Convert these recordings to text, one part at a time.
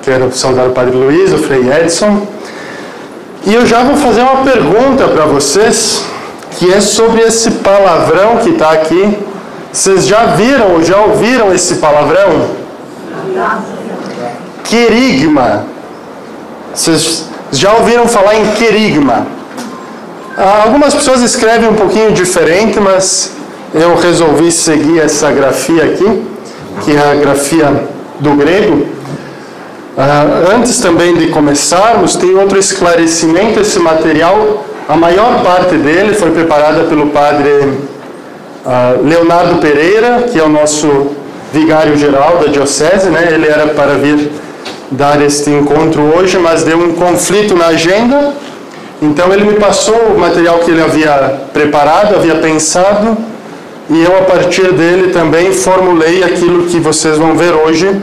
Quero saudar o Padre Luiz, o Frei Edson. E eu já vou fazer uma pergunta para vocês, que é sobre esse palavrão que está aqui. Vocês já viram ou já ouviram esse palavrão? Querigma. Vocês já ouviram falar em querigma? Algumas pessoas escrevem um pouquinho diferente, mas eu resolvi seguir essa grafia aqui, que é a grafia do grego. Antes também de começarmos, tem outro esclarecimento. Esse material, a maior parte dele foi preparada pelo padre Leonardo Pereira, que é o nosso vigário-geral da diocese, né? Ele era para vir dar este encontro hoje, mas deu um conflito na agenda. Então ele me passou o material que ele havia preparado, havia pensado, e eu, a partir dele, também formulei aquilo que vocês vão ver hoje.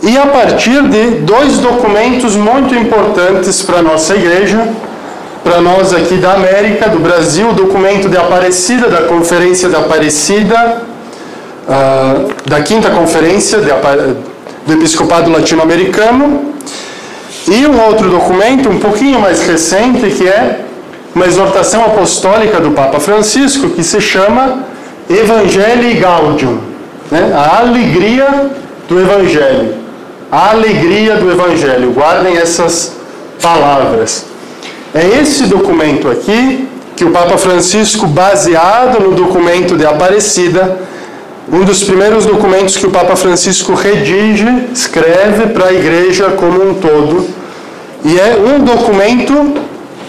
E a partir de dois documentos muito importantes para a nossa igreja, para nós aqui da América, do Brasil, o documento de Aparecida, da Conferência de Aparecida, da Quinta Conferência do Episcopado Latino-Americano, e um outro documento um pouquinho mais recente, que é uma exortação apostólica do Papa Francisco, que se chama Evangelii Gaudium, né? A alegria do Evangelho. A alegria do Evangelho. Guardem essas palavras. É esse documento aqui que o Papa Francisco, baseado no documento de Aparecida, um dos primeiros documentos que o Papa Francisco redige, escreve para a igreja como um todo, e é um documento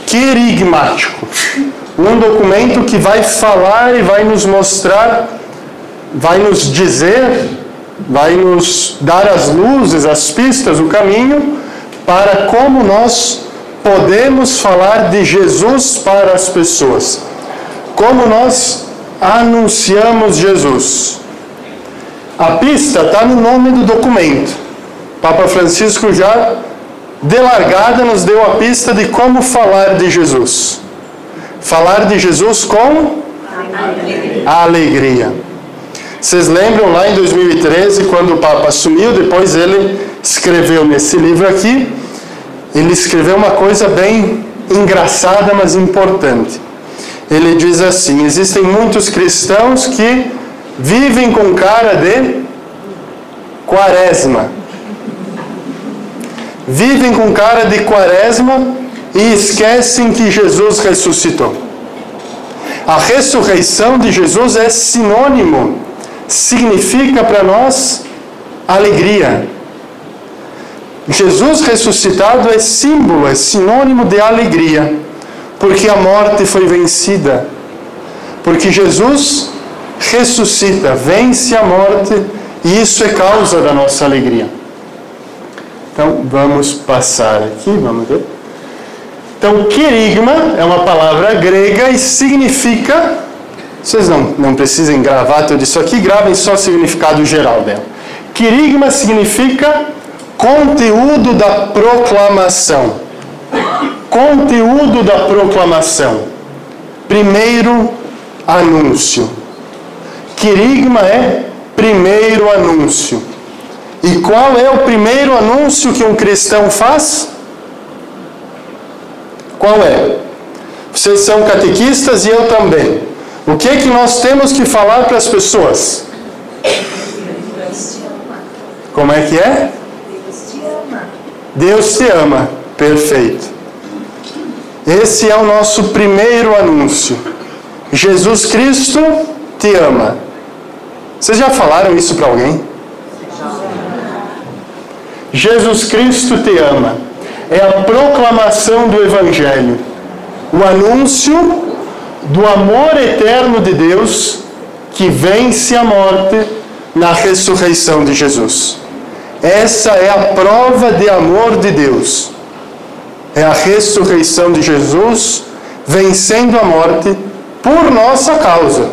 querigmático. Um documento que vai falar e vai nos mostrar, vai nos dizer, vai nos dar as luzes, as pistas, o caminho para como nós podemos falar de Jesus para as pessoas. Como nós anunciamos Jesus. A pista está no nome do documento. Papa Francisco já, de largada, nos deu a pista de como falar de Jesus. Falar de Jesus com alegria. Vocês lembram lá em 2013, quando o Papa assumiu, depois ele escreveu nesse livro aqui, ele escreveu uma coisa bem engraçada, mas importante. Ele diz assim: existem muitos cristãos que vivem com cara de quaresma. Vivem com cara de quaresma e esquecem que Jesus ressuscitou. A ressurreição de Jesus é sinônimo, significa para nós alegria. Jesus ressuscitado é símbolo, é sinônimo de alegria, porque a morte foi vencida. Porque Jesus ressuscita, vence a morte, e isso é causa da nossa alegria. Então, vamos passar aqui, vamos ver. Então, querigma é uma palavra grega e significa... Vocês não precisem gravar tudo isso aqui, gravem só o significado geral dela. Querigma significa conteúdo da proclamação. Conteúdo da proclamação. Primeiro anúncio. Querigma é primeiro anúncio. E qual é o primeiro anúncio que um cristão faz? Qual é? Vocês são catequistas e eu também. O que é que nós temos que falar para as pessoas? Como é que é? Deus te ama. Deus te ama. Perfeito. Esse é o nosso primeiro anúncio. Jesus Cristo te ama. Vocês já falaram isso para alguém? Jesus Cristo te ama. É a proclamação do Evangelho. O anúncio do amor eterno de Deus que vence a morte na ressurreição de Jesus. Essa é a prova de amor de Deus. É a ressurreição de Jesus vencendo a morte por nossa causa.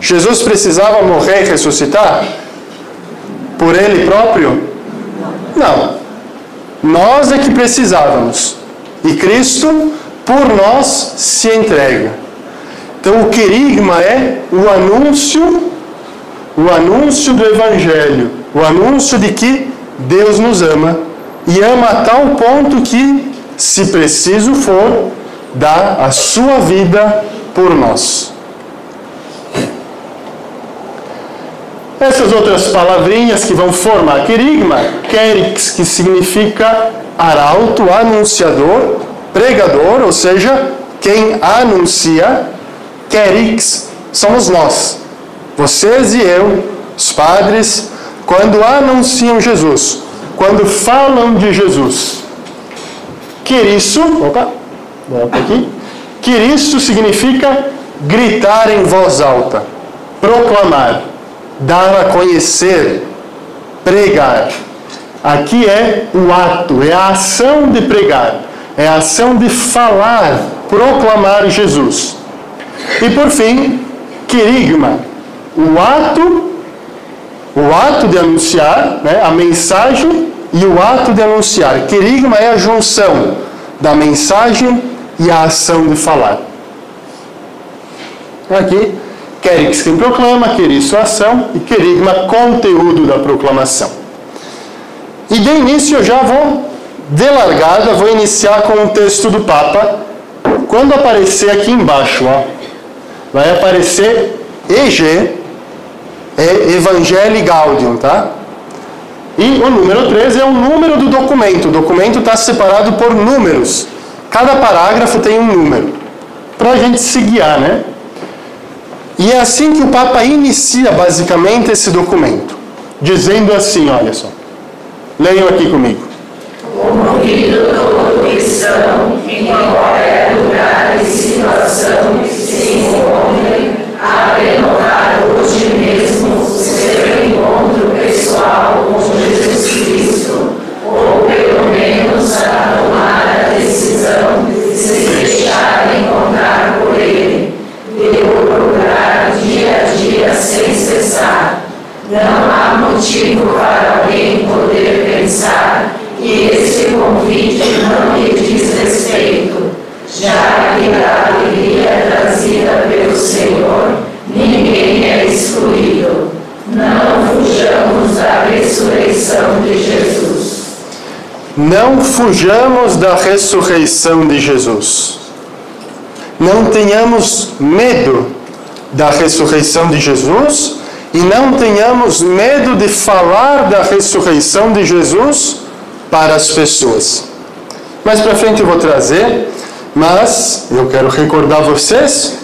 Jesus precisava morrer e ressuscitar por Ele próprio? Não. Nós é que precisávamos. E Cristo, por nós, se entrega. Então, o querigma é o anúncio do Evangelho. O anúncio de que Deus nos ama e ama a tal ponto que, se preciso for, dá a sua vida por nós. Essas outras palavrinhas que vão formar querigma, kerix, que significa arauto, anunciador, pregador, ou seja, quem anuncia, kerix, somos nós, vocês e eu, os padres, quando anunciam Jesus, quando falam de Jesus. Queriço, volta aqui. Queriço significa gritar em voz alta, proclamar, dar a conhecer, pregar. Aqui é o ato, é a ação de pregar, é a ação de falar, proclamar Jesus. E por fim, querigma, o ato de anunciar, né, a mensagem e o ato de anunciar. Querigma é a junção da mensagem e a ação de falar. Aqui, kerix, quem proclama, queriço, ação, e querigma, conteúdo da proclamação. E de início eu já vou, de largada, vou iniciar com o texto do Papa. Quando aparecer aqui embaixo, ó, vai aparecer EG, é Evangelii Gaudium, tá? E o número 13 é o número do documento. O documento está separado por números. Cada parágrafo tem um número, para a gente se guiar, né? E é assim que o Papa inicia, basicamente, esse documento, dizendo assim, olha só. Leiam aqui comigo. Convido todo cristão, em qualquer lugar e situação que se encontre, a renovar hoje mesmo o seu encontro pessoal com Jesus Cristo, ou pelo menos a tomar a decisão de se deixar encontrar por Ele, de o procurar dia a dia sem cessar. Não há motivo para alguém poder pensar que este convite não lhe diz respeito, já que da alegria trazida pelo Senhor, ninguém é excluído. Não fujamos da ressurreição de Jesus. Não fujamos da ressurreição de Jesus. Não tenhamos medo da ressurreição de Jesus e não tenhamos medo de falar da ressurreição de Jesus para as pessoas. Mais para frente eu vou trazer, mas eu quero recordar vocês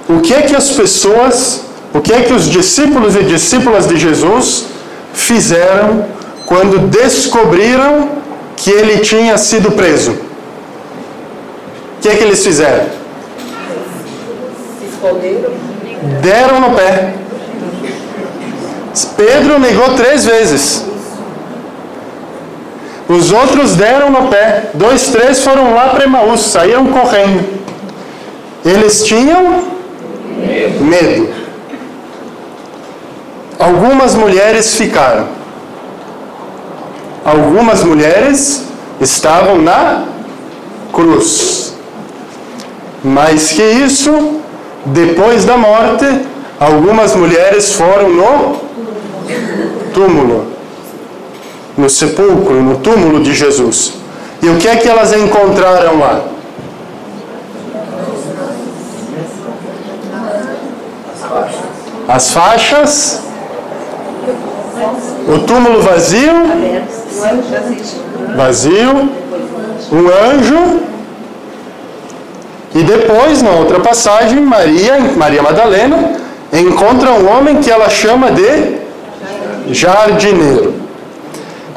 o que é que as pessoas, o que é que os discípulos e discípulas de Jesus fizeram quando descobriram que ele tinha sido preso. O que é que eles fizeram? Se esconderam. Deram no pé. Pedro negou 3 vezes. Os outros deram no pé. 2, 3 foram lá para Emaús, saíram correndo. Eles tinham medo. Algumas mulheres ficaram. Algumas mulheres estavam na cruz. Mais que isso, depois da morte, algumas mulheres foram no túmulo, no sepulcro, no túmulo de Jesus. E o que é que elas encontraram lá? As faixas, o túmulo vazio, um anjo, e depois, na outra passagem, Maria Madalena encontra um homem que ela chama de jardineiro.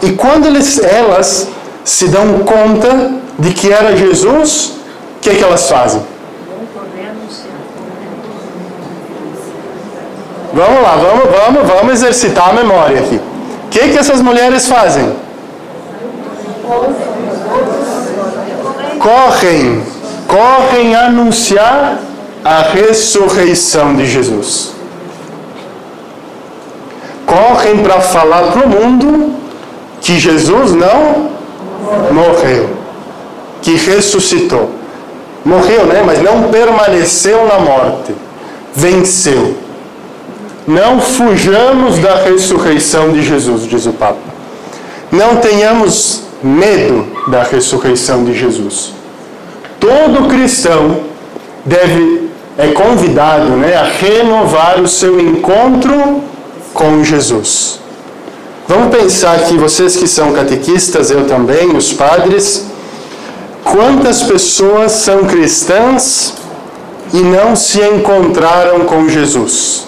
E quando elas se dão conta de que era Jesus, o que elas fazem? Vamos lá, vamos exercitar a memória aqui. O que essas mulheres fazem? Correm anunciar a ressurreição de Jesus. Correm para falar para o mundo que Jesus não morreu, que ressuscitou. Morreu, né? Mas não permaneceu na morte. Venceu. Não fujamos da ressurreição de Jesus, diz o Papa. não tenhamos medo da ressurreição de Jesus. Todo cristão é convidado, a renovar o seu encontro com Jesus. Vamos pensar aqui, vocês que são catequistas, eu também, os padres, quantas pessoas são cristãs e não se encontraram com Jesus?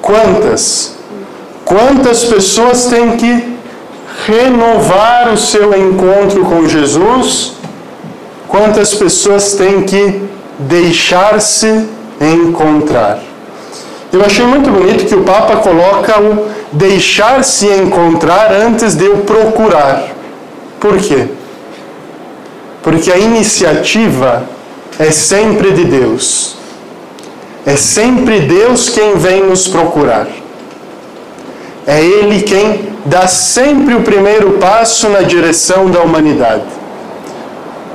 Quantas? Quantas pessoas têm que renovar o seu encontro com Jesus? Quantas pessoas têm que deixar-se encontrar? Eu achei muito bonito que o Papa coloca o deixar-se encontrar antes de o procurar. Por quê? Porque a iniciativa é sempre de Deus. É sempre Deus quem vem nos procurar. É Ele quem dá sempre o primeiro passo na direção da humanidade.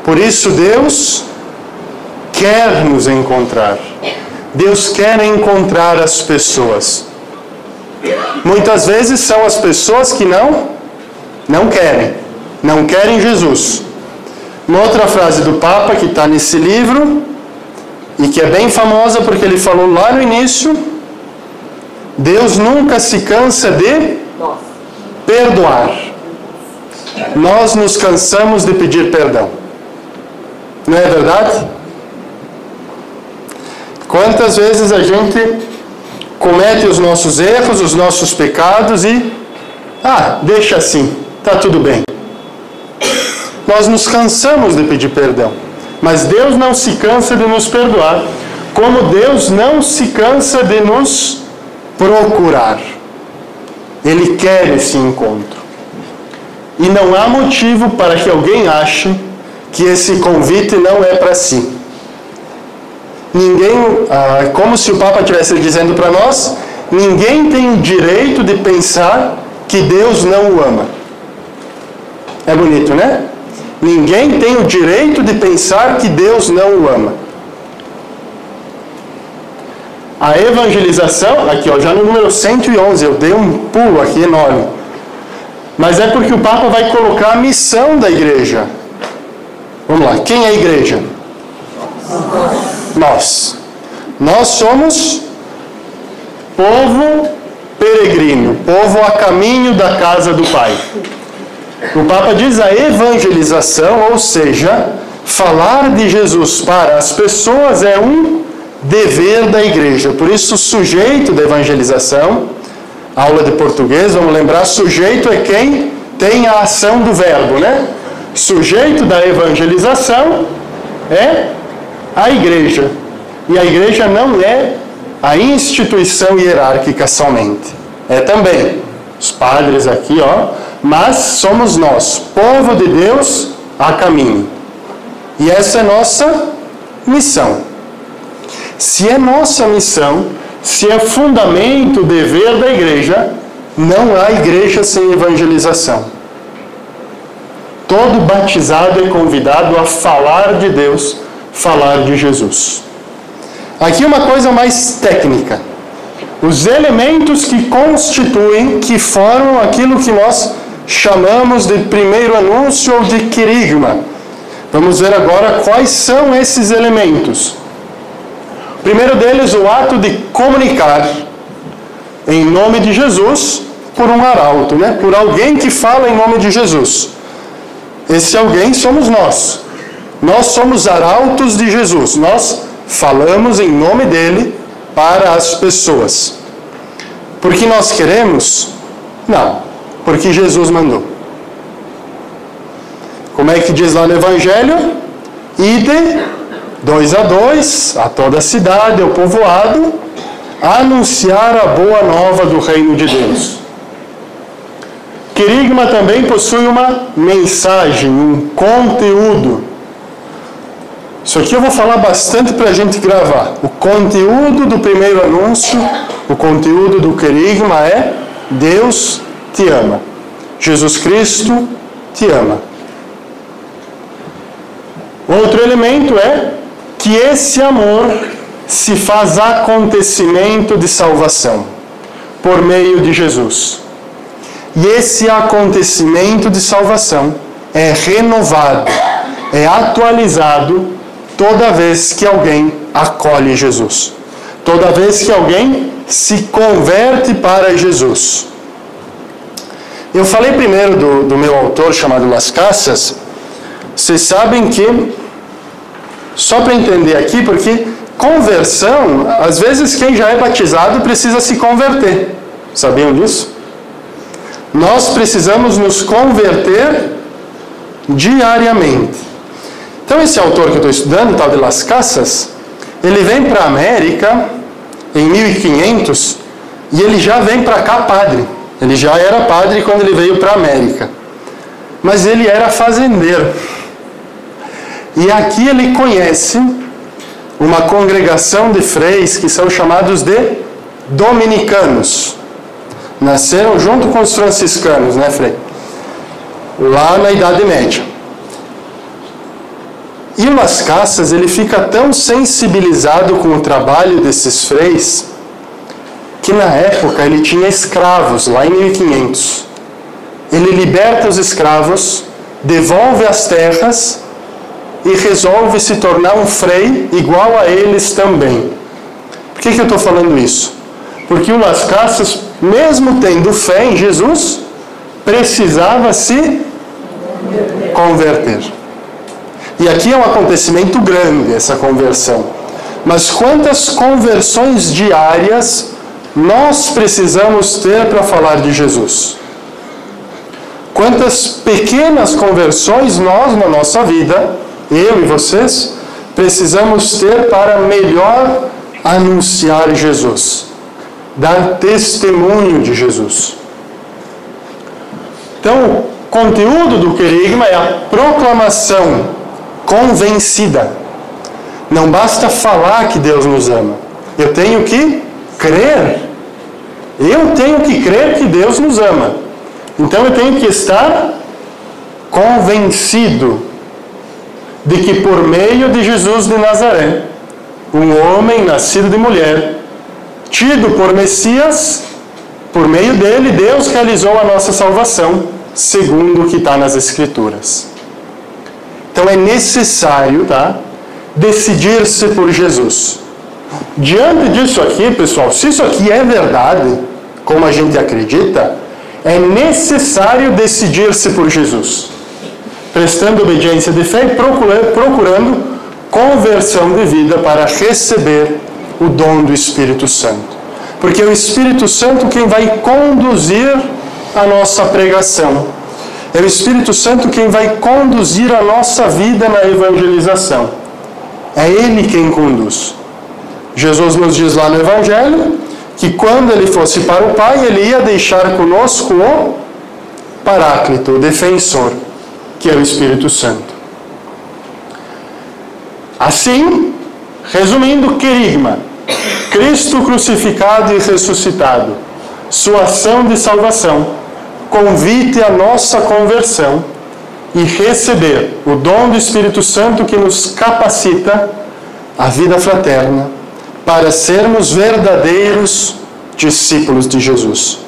Por isso Deus quer nos encontrar. Deus quer encontrar as pessoas. Muitas vezes são as pessoas que não querem Jesus. Uma outra frase do Papa que está nesse livro e que é bem famosa porque ele falou lá no início: Deus nunca se cansa de perdoar. Nós nos cansamos de pedir perdão. Não é verdade? Quantas vezes a gente comete os nossos erros, os nossos pecados e deixa assim, tá tudo bem. Nós nos cansamos de pedir perdão, mas Deus não se cansa de nos perdoar, como Deus não se cansa de nos procurar. Ele quer esse encontro. E não há motivo para que alguém ache que esse convite não é para si. Ninguém, como se o Papa estivesse dizendo para nós, ninguém tem o direito de pensar que Deus não o ama. É bonito, né? Ninguém tem o direito de pensar que Deus não o ama. A evangelização, aqui já no número 111, eu dei um pulo aqui enorme. Mas é porque o Papa vai colocar a missão da igreja. Vamos lá, quem é a igreja? Nós. Nós somos povo peregrino, povo a caminho da casa do Pai. O Papa diz a evangelização, ou seja, falar de Jesus para as pessoas é um dever da igreja. Por isso, o sujeito da evangelização, aula de português, vamos lembrar, sujeito é quem tem a ação do verbo, né? Sujeito da evangelização é a igreja. E a igreja não é a instituição hierárquica somente. É também os padres aqui, mas somos nós, povo de Deus a caminho. E essa é nossa missão. Se é nossa missão, se é fundamento, dever da igreja, não há igreja sem evangelização. Todo batizado é convidado a falar de Deus, falar de Jesus. Aqui uma coisa mais técnica. Os elementos que constituem, que formam aquilo que nós chamamos de primeiro anúncio ou de querigma. Vamos ver agora quais são esses elementos. O primeiro deles, o ato de comunicar em nome de Jesus por um arauto, por alguém que fala em nome de Jesus. Esse alguém somos nós. Nós somos arautos de Jesus. Nós falamos em nome dele para as pessoas. Porque nós queremos? Não. Porque Jesus mandou. Como é que diz lá no Evangelho? Ide, 2 a 2, a toda a cidade, ao povoado, anunciar a boa nova do reino de Deus. Querigma também possui uma mensagem, um conteúdo. Isso aqui eu vou falar bastante para a gente gravar. O conteúdo do primeiro anúncio, o conteúdo do querigma é: Deus te ama. Jesus Cristo te ama. Outro elemento é que esse amor se faz acontecimento de salvação por meio de Jesus. E esse acontecimento de salvação é renovado, é atualizado toda vez que alguém acolhe Jesus. Toda vez que alguém se converte para Jesus. Eu falei primeiro do meu autor chamado Las Casas. Vocês sabem que, só para entender aqui, porque conversão, às vezes quem já é batizado precisa se converter. Sabiam disso? Nós precisamos nos converter diariamente. Então esse autor que eu estou estudando, tal de Las Casas, ele vem para a América em 1500 e ele já vem para cá padre. Ele já era padre quando ele veio para a América. Mas ele era fazendeiro. E aqui ele conhece uma congregação de freis que são chamados de dominicanos. Nasceram junto com os franciscanos, né, Frei? Lá na Idade Média. E o Las Casas, ele fica tão sensibilizado com o trabalho desses freis, que na época ele tinha escravos, lá em 1500. Ele liberta os escravos, devolve as terras e resolve se tornar um frei igual a eles também. Por que eu estou falando isso? Porque o Las Casas, mesmo tendo fé em Jesus, precisava se converter. E aqui é um acontecimento grande, essa conversão. Mas quantas conversões diárias nós precisamos ter para falar de Jesus? Quantas pequenas conversões nós, na nossa vida, eu e vocês, precisamos ter para melhor anunciar Jesus, dar testemunho de Jesus. Então, o conteúdo do querigma é a proclamação convencida. Não basta falar que Deus nos ama. Eu tenho que crer. Eu tenho que crer que Deus nos ama. Então eu tenho que estar convencido de que por meio de Jesus de Nazaré, um homem nascido de mulher, tido por Messias, por meio dele, Deus realizou a nossa salvação, segundo o que está nas Escrituras. Então é necessário, decidir-se por Jesus. Diante disso aqui, pessoal, se isso aqui é verdade, como a gente acredita, é necessário decidir-se por Jesus, prestando obediência de fé e procurando conversão de vida para receber o dom do Espírito Santo. Porque é o Espírito Santo quem vai conduzir a nossa pregação. É o Espírito Santo quem vai conduzir a nossa vida na evangelização. É Ele quem conduz. Jesus nos diz lá no Evangelho que quando Ele fosse para o Pai, Ele ia deixar conosco o Paráclito, o defensor, que é o Espírito Santo. Assim, resumindo, querigma: Cristo crucificado e ressuscitado, sua ação de salvação, convite à nossa conversão e receber o dom do Espírito Santo que nos capacita à vida fraterna para sermos verdadeiros discípulos de Jesus.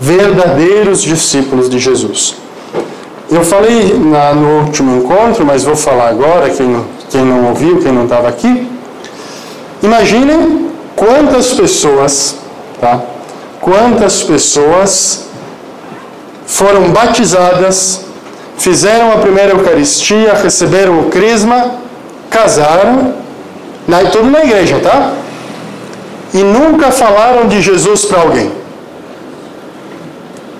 Verdadeiros discípulos de Jesus. Eu falei no último encontro, mas vou falar agora, quem não ouviu, quem não estava aqui. Imaginem quantas pessoas foram batizadas, fizeram a primeira Eucaristia, receberam o crisma, casaram, tudo na igreja, tá? E nunca falaram de Jesus para alguém.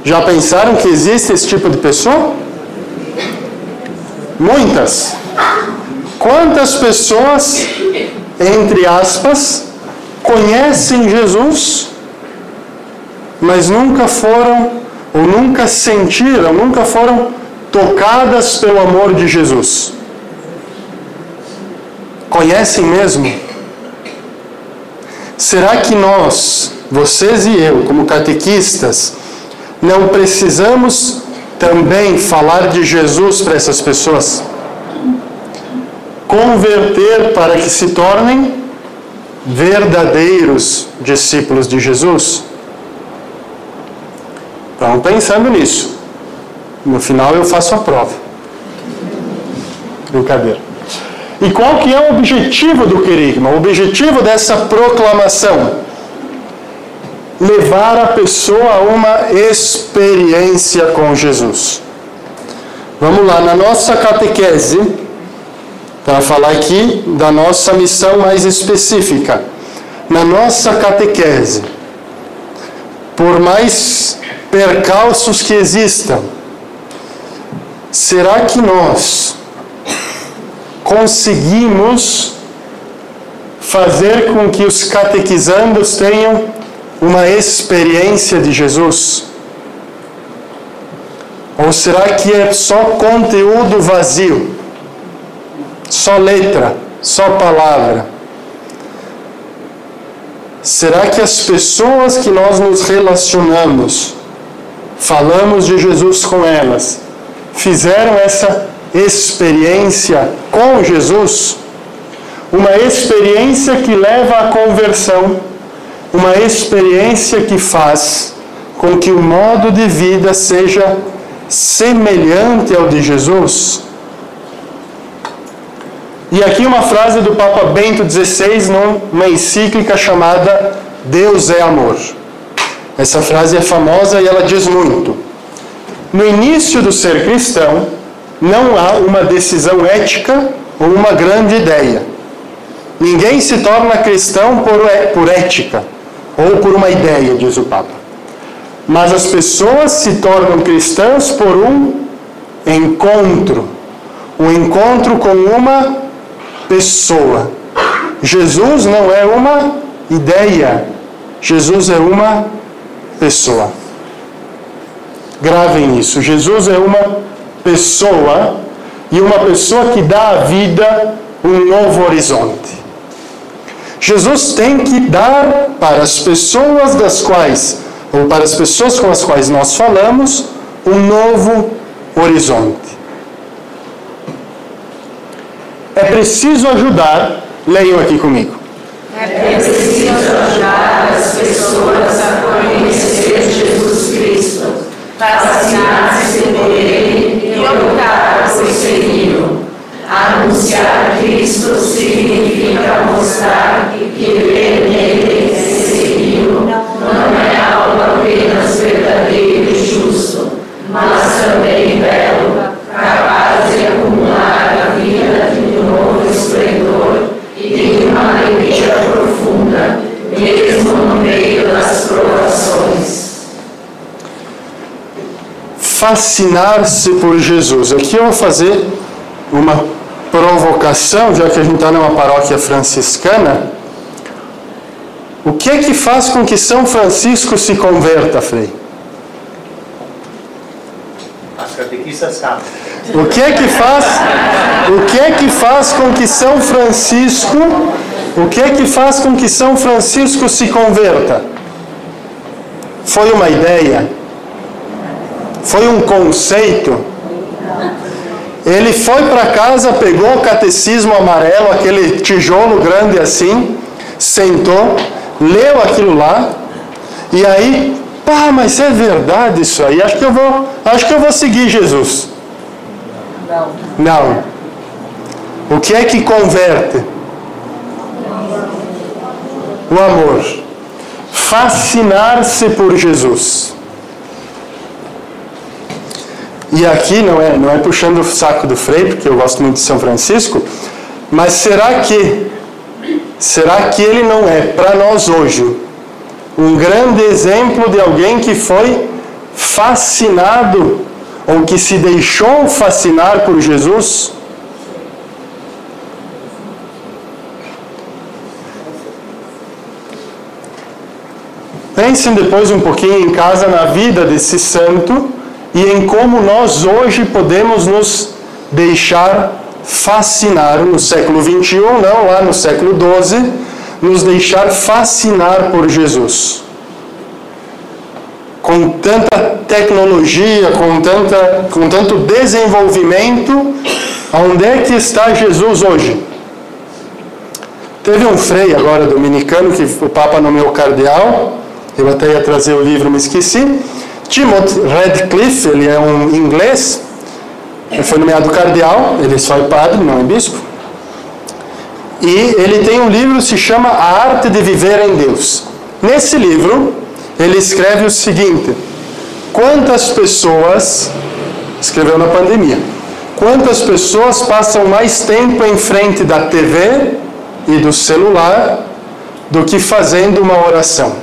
Já pensaram que existe esse tipo de pessoa? Muitas. Quantas pessoas, entre aspas, conhecem Jesus, mas nunca foram, ou nunca sentiram, nunca foram tocadas pelo amor de Jesus? Conhecem mesmo? Será que nós, vocês e eu, como catequistas, não precisamos também falar de Jesus para essas pessoas? Converter para que se tornem verdadeiros discípulos de Jesus? Então, pensando nisso. No final eu faço a prova. Brincadeira. E qual que é o objetivo do querigma? O objetivo dessa proclamação? Levar a pessoa a uma experiência com Jesus. Vamos lá, na nossa catequese, para falar aqui da nossa missão mais específica. Na nossa catequese, por mais percalços que existam, será que nós conseguimos fazer com que os catequizandos tenham uma experiência de Jesus? Ou será que é só conteúdo vazio? Só letra, só palavra? Será que as pessoas que nós nos relacionamos, falamos de Jesus com elas, fizeram essa experiência com Jesus? Uma experiência que leva à conversão, uma experiência que faz com que o modo de vida seja semelhante ao de Jesus? E aqui uma frase do Papa Bento XVI numa encíclica chamada Deus é Amor. Essa frase é famosa e ela diz muito. No início do ser cristão, não há uma decisão ética ou uma grande ideia. Ninguém se torna cristão por ética ou por uma ideia, diz o Papa. Mas as pessoas se tornam cristãs por um encontro com uma pessoa. Jesus não é uma ideia, Jesus é uma pessoa. Gravem isso, Jesus é uma pessoa, e uma pessoa que dá à vida um novo horizonte. Jesus tem que dar para as pessoas ou para as pessoas com as quais nós falamos, um novo horizonte. É preciso ajudar, leiam aqui comigo. É preciso ajudar as pessoas a conhecer Jesus Cristo, fascinar-se por Ele e optar por segui-lo. Anunciar Cristo significa mostrar que crer nele e segui-lo não é algo apenas verdadeiro e justo, mas também belo, capaz de acumular a vida de um novo esplendor e de uma alegria profunda, mesmo no meio das provações. Fascinar-se por Jesus. Aqui eu vou fazer uma provocação, já que a gente está numa paróquia franciscana. O que é que faz com que São Francisco se converta, Frei? As catequistas sabem. O que é que faz com que São Francisco se converta? Foi uma ideia? Foi um conceito? Ele foi para casa, pegou o catecismo amarelo, aquele tijolo grande assim, sentou, leu aquilo lá, e aí, mas é verdade isso aí, acho que eu vou seguir Jesus. Não. O que é que converte? O amor. Fascinar-se por Jesus. E aqui não é puxando o saco do Frei, porque eu gosto muito de São Francisco, mas será que ele não é, para nós hoje, um grande exemplo de alguém que foi fascinado, ou que se deixou fascinar por Jesus? Pensem depois um pouquinho em casa na vida desse santo e em como nós hoje podemos nos deixar fascinar no século XXI, não lá no século XII, nos deixar fascinar por Jesus. Com tanta tecnologia, com tanto desenvolvimento, onde é que está Jesus hoje? Teve um frei agora dominicano, que o Papa nomeou cardeal, eu até ia trazer o livro, me esqueci, Timothy Radcliffe, ele é um inglês, ele foi nomeado cardeal, ele só é padre, não é bispo. E ele tem um livro que se chama A Arte de Viver em Deus. Nesse livro, ele escreve o seguinte: quantas pessoas, escreveu na pandemia, quantas pessoas passam mais tempo em frente da TV e do celular do que fazendo uma oração,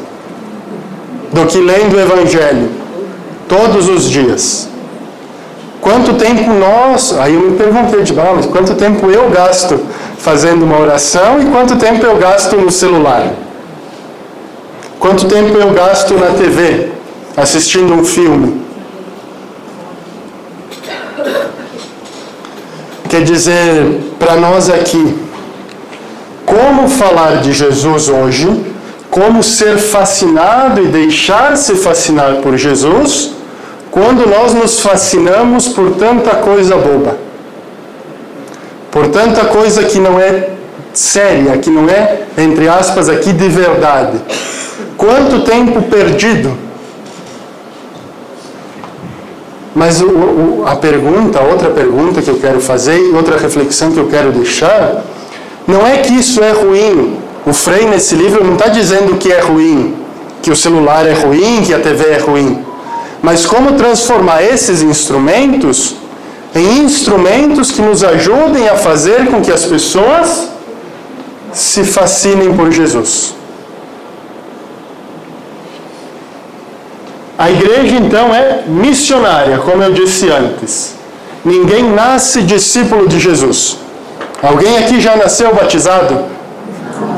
do que lendo o Evangelho todos os dias? Quanto tempo nós... Aí eu me perguntei, mas quanto tempo eu gasto fazendo uma oração e quanto tempo eu gasto no celular? Quanto tempo eu gasto na TV, assistindo um filme? Quer dizer, para nós aqui, como falar de Jesus hoje, como ser fascinado e deixar-se fascinar por Jesus, quando nós nos fascinamos por tanta coisa boba, por tanta coisa que não é séria, que não é, entre aspas, aqui de verdade. Quanto tempo perdido. Mas outra pergunta que eu quero fazer e outra reflexão que eu quero deixar, não é que isso é ruim. O Frei, nesse livro, não está dizendo que é ruim, que o celular é ruim, que a TV é ruim. Mas como transformar esses instrumentos em instrumentos que nos ajudem a fazer com que as pessoas se fascinem por Jesus. A igreja, então, é missionária, como eu disse antes. Ninguém nasce discípulo de Jesus. Alguém aqui já nasceu batizado?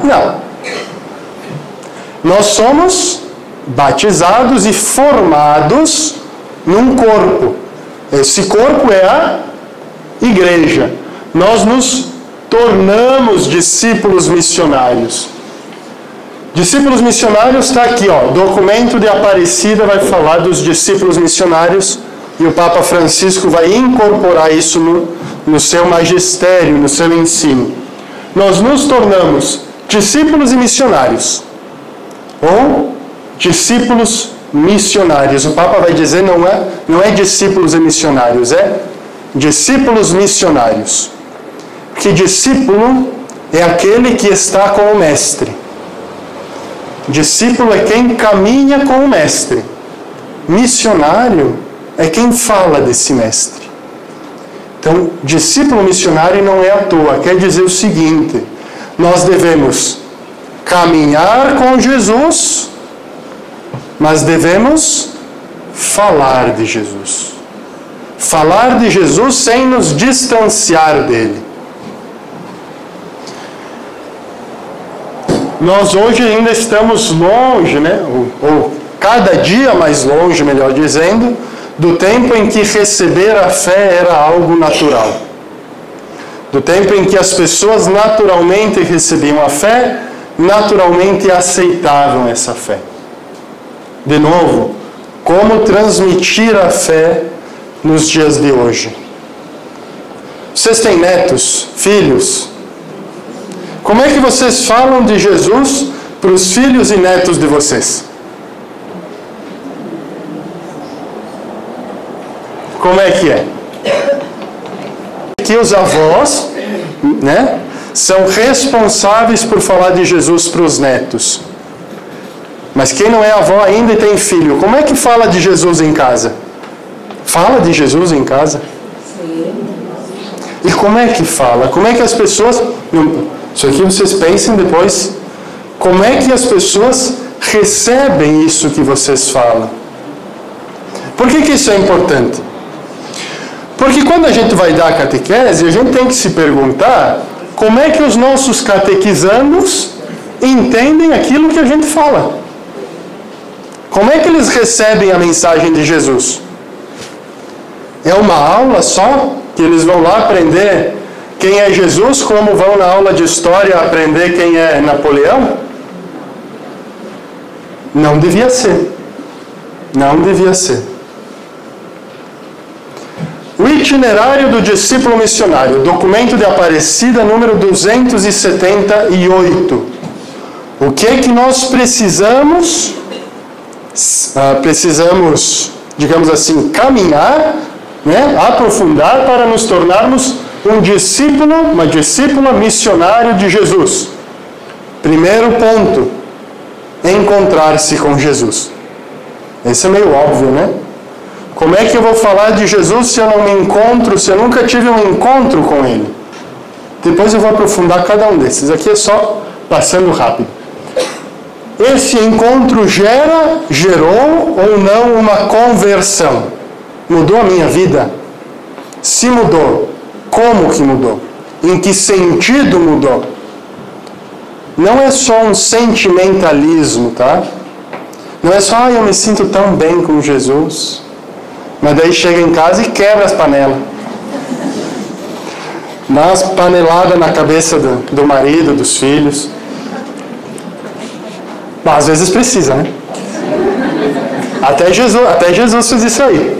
Não. Nós somos batizados e formados num corpo. Esse corpo é a igreja. Nós nos tornamos discípulos missionários. Discípulos missionários está aqui, ó. Documento de Aparecida vai falar dos discípulos missionários e o Papa Francisco vai incorporar isso no seu magistério, no seu ensino. Nós nos tornamos discípulos e missionários. Ou discípulos missionários. O Papa vai dizer não é discípulos e missionários, é discípulos missionários. Porque discípulo é aquele que está com o mestre. Discípulo é quem caminha com o mestre. Missionário é quem fala desse mestre. Então, discípulo missionário não é à toa. Quer dizer o seguinte: nós devemos caminhar com Jesus, mas devemos falar de Jesus. Falar de Jesus sem nos distanciar dele. Nós hoje ainda estamos longe, né? Ou cada dia mais longe, melhor dizendo, do tempo em que receber a fé era algo natural. Do tempo em que as pessoas naturalmente recebiam a fé, naturalmente aceitavam essa fé. De novo, como transmitir a fé nos dias de hoje? Vocês têm netos, filhos? Como é que vocês falam de Jesus para os filhos e netos de vocês? Como é que é? Que os avós, né, são responsáveis por falar de Jesus para os netos. Mas quem não é avó ainda e tem filho, como é que fala de Jesus em casa? Fala de Jesus em casa? Sim. E como é que fala? Como é que as pessoas... Isso aqui vocês pensem depois. Como é que as pessoas recebem isso que vocês falam? Por que isso é importante? Porque quando a gente vai dar a catequese, a gente tem que se perguntar como é que os nossos catequizandos entendem aquilo que a gente fala. Como é que eles recebem a mensagem de Jesus? É uma aula só? Que eles vão lá aprender quem é Jesus, como vão na aula de história aprender quem é Napoleão? Não devia ser. Não devia ser. O itinerário do discípulo missionário, documento de Aparecida, número 278. O que é que nós precisamos digamos assim, caminhar, né, aprofundar para nos tornarmos um discípulo, uma discípula missionário de Jesus. Primeiro ponto, encontrar-se com Jesus. Esse é meio óbvio, né? Como é que eu vou falar de Jesus se eu não me encontro, se eu nunca tive um encontro com Ele? Depois eu vou aprofundar cada um desses. Aqui é só passando rápido. Esse encontro gerou ou não uma conversão? Mudou a minha vida? Se mudou, como que mudou? Em que sentido mudou? Não é só um sentimentalismo, tá? Não é só, eu me sinto tão bem com Jesus. Mas daí chega em casa e quebra as panelas. Dá umas paneladas na cabeça do marido, dos filhos. Mas às vezes precisa, né? Até Jesus fez isso aí.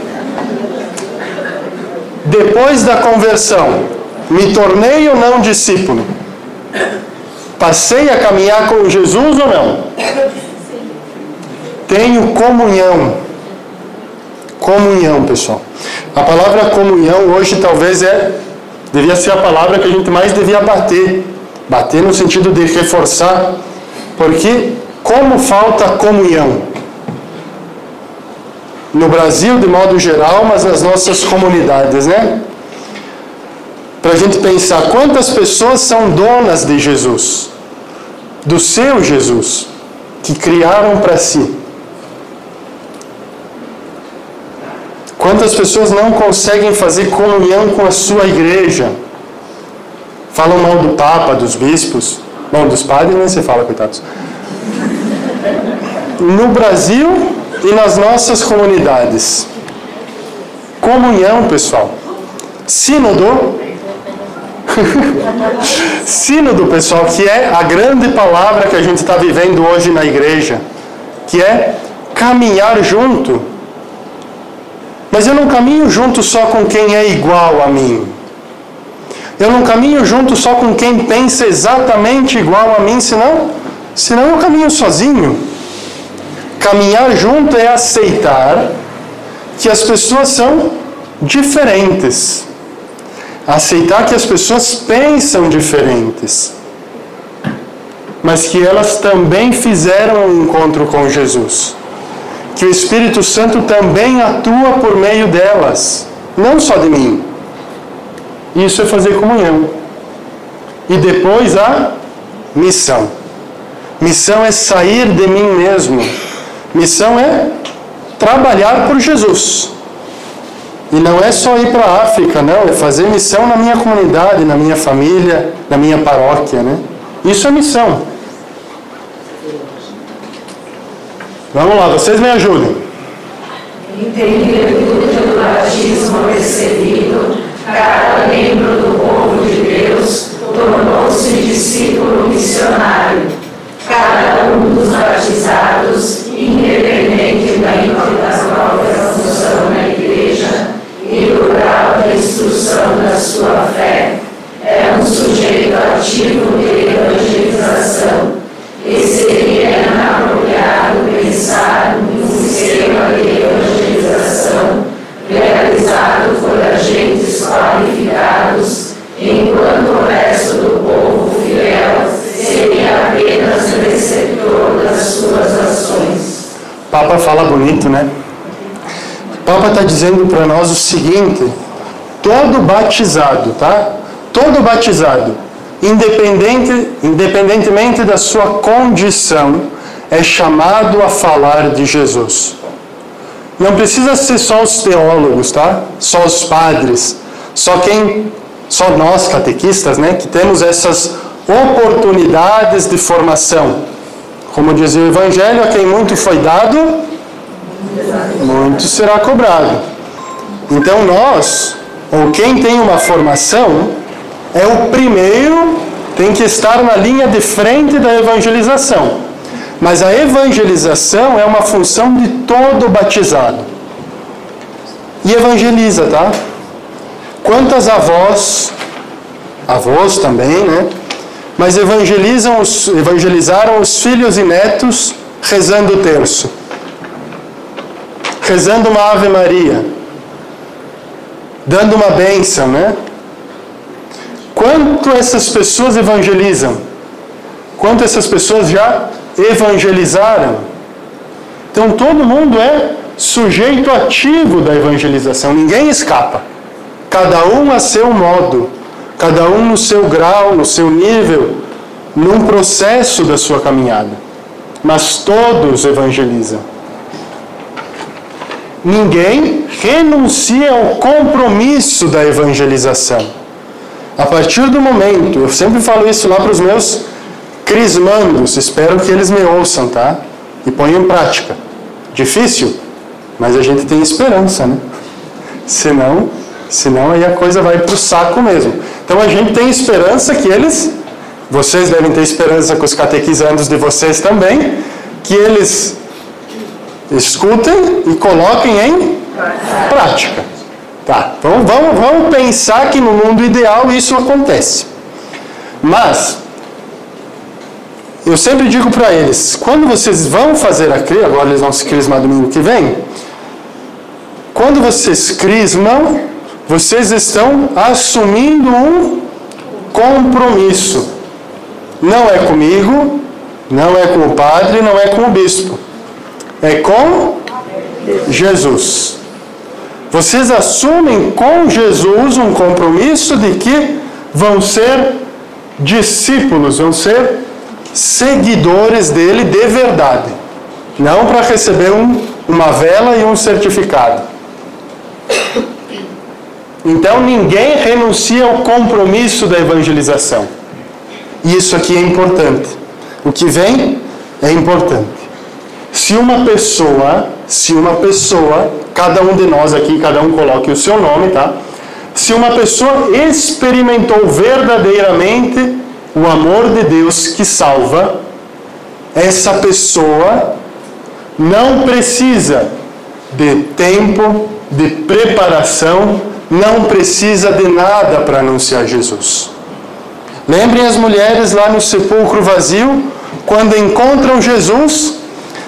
Depois da conversão, me tornei ou não discípulo? Passei a caminhar com Jesus ou não? Tenho comunhão. Comunhão, pessoal. A palavra comunhão hoje talvez devia ser a palavra que a gente mais devia bater. Bater no sentido de reforçar. Porque como falta comunhão? No Brasil, de modo geral, mas nas nossas comunidades, né? Para a gente pensar, quantas pessoas são donas de Jesus? Do seu Jesus, que criaram para si. Quantas pessoas não conseguem fazer comunhão com a sua igreja? Falam mal do Papa, dos bispos. Bom, dos padres nem se fala, coitados. No Brasil e nas nossas comunidades. Comunhão, pessoal. Sínodo. Sínodo, pessoal, que é a grande palavra que a gente está vivendo hoje na igreja. Que é caminhar junto. Mas eu não caminho junto só com quem é igual a mim. Eu não caminho junto só com quem pensa exatamente igual a mim, senão eu caminho sozinho. Caminhar junto é aceitar que as pessoas são diferentes. Aceitar que as pessoas pensam diferentes. Mas que elas também fizeram um encontro com Jesus. Que o Espírito Santo também atua por meio delas, não só de mim. Isso é fazer comunhão. E depois a missão. Missão é sair de mim mesmo. Missão é trabalhar por Jesus. E não é só ir para a África, não. É fazer missão na minha comunidade, na minha família, na minha paróquia, né? Isso é missão. Vamos lá, vocês me ajudem. Entendendo do batismo recebido, cada membro do povo de Deus tornou-se discípulo missionário. Cada um dos batizados, independentemente da própria função na igreja e do grau de instrução da sua fé, é um sujeito ativo de evangelização. E seria inapropriado pensar em um sistema de evangelização realizado por agentes qualificados, enquanto o resto do povo fiel seria apenas receptor das suas ações. O Papa fala bonito, né? O Papa está dizendo para nós o seguinte: todo batizado, tá? Todo batizado, independentemente da sua condição, é chamado a falar de Jesus. Não precisa ser só os teólogos, tá? Só os padres, só nós catequistas, né? Que temos essas oportunidades de formação. Como diz o Evangelho, a quem muito foi dado, muito será cobrado. Então nós, ou quem tem uma formação, é o primeiro, tem que estar na linha de frente da evangelização. Mas a evangelização é uma função de todo batizado. E evangeliza, tá? Quantas avós também, né? Mas evangelizaram os filhos e netos rezando o terço. rezando uma Ave Maria, dando uma bênção, né? Quanto essas pessoas evangelizam? Quanto essas pessoas já evangelizaram? Então todo mundo é sujeito ativo da evangelização, ninguém escapa. Cada um a seu modo, cada um no seu grau, no seu nível, num processo da sua caminhada. Mas todos evangelizam. Ninguém renuncia ao compromisso da evangelização. A partir do momento, eu sempre falo isso lá para os meus crismandos, espero que eles me ouçam, tá? E ponham em prática. Difícil, mas a gente tem esperança, né? Senão aí a coisa vai para o saco mesmo. Então a gente tem esperança que vocês devem ter esperança com os catequizandos de vocês também, que eles escutem e coloquem em prática. Tá, então vamos pensar que no mundo ideal isso acontece. Mas eu sempre digo para eles, quando vocês vão fazer a crisma, agora eles vão se crismar domingo que vem, quando vocês crismam, vocês estão assumindo um compromisso. Não é comigo, não é com o padre, não é com o bispo. É com Jesus. Vocês assumem com Jesus um compromisso de que vão ser discípulos, vão ser seguidores dele de verdade. Não para receber uma vela e um certificado. Então ninguém renuncia ao compromisso da evangelização. E isso aqui é importante. O que vem é importante. Se uma pessoa, cada um de nós aqui, cada um coloque o seu nome, tá? Se uma pessoa experimentou verdadeiramente o amor de Deus que salva, essa pessoa não precisa de tempo, de preparação, não precisa de nada para anunciar Jesus. Lembrem as mulheres lá no sepulcro vazio, quando encontram Jesus.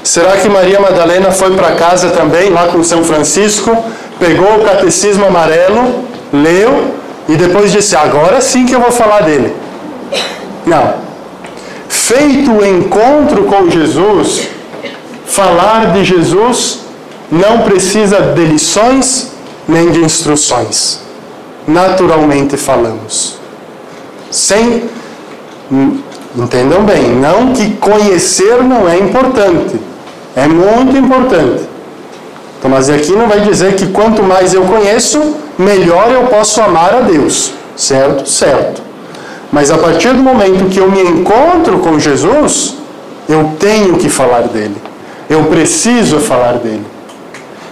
Será que Maria Madalena foi para casa também, lá com São Francisco, pegou o catecismo amarelo, leu e depois disse, agora sim que eu vou falar dele? Não. Feito o encontro com Jesus, falar de Jesus não precisa de lições nem de instruções. Naturalmente falamos. Entendam bem, não que conhecer não é importante. É muito importante. Então, mas aqui não vai dizer que quanto mais eu conheço, melhor eu posso amar a Deus. Certo? Certo. Mas a partir do momento que eu me encontro com Jesus, eu tenho que falar dele. Eu preciso falar dele.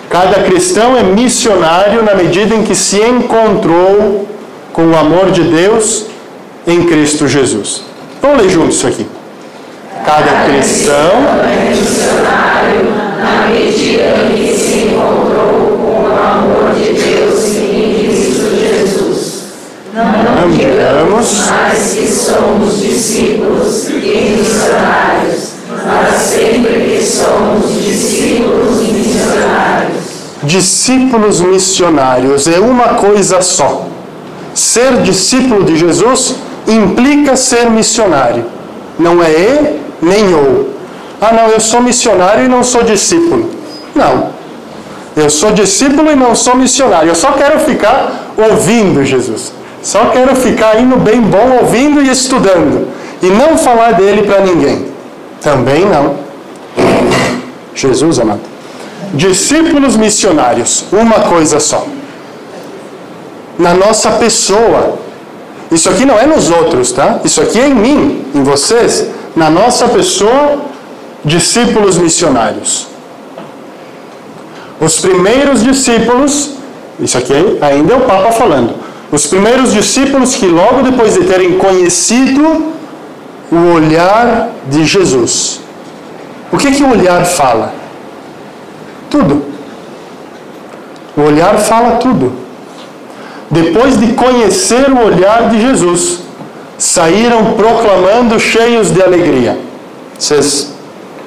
Cada cristão é missionário na medida em que se encontrou com o amor de Deus em Cristo Jesus. Vamos ler juntos isso aqui. Cada cristão é missionário na medida em que se encontrou com o amor de Deus em Cristo Jesus. Não digamos mais que somos discípulos e missionários, mas sempre que somos discípulos e missionários. Discípulos missionários é uma coisa só. Ser discípulo de Jesus implica ser missionário. Não é e nem ou. Ah, não, eu sou missionário e não sou discípulo. Não. Eu sou discípulo e não sou missionário. Eu só quero ficar ouvindo Jesus. Só quero ficar indo bem bom, ouvindo e estudando. E não falar dele para ninguém. Também não. Jesus, amado. Discípulos missionários, uma coisa só. Na nossa pessoa. Isso aqui não é nos outros, tá? Isso aqui é em mim, em vocês. Na nossa pessoa, discípulos missionários. Os primeiros discípulos, isso aqui ainda é o Papa falando. Os primeiros discípulos que logo depois de terem conhecido o olhar de Jesus. O que o olhar fala? Tudo. O olhar fala tudo. Depois de conhecer o olhar de Jesus, saíram proclamando cheios de alegria. Vocês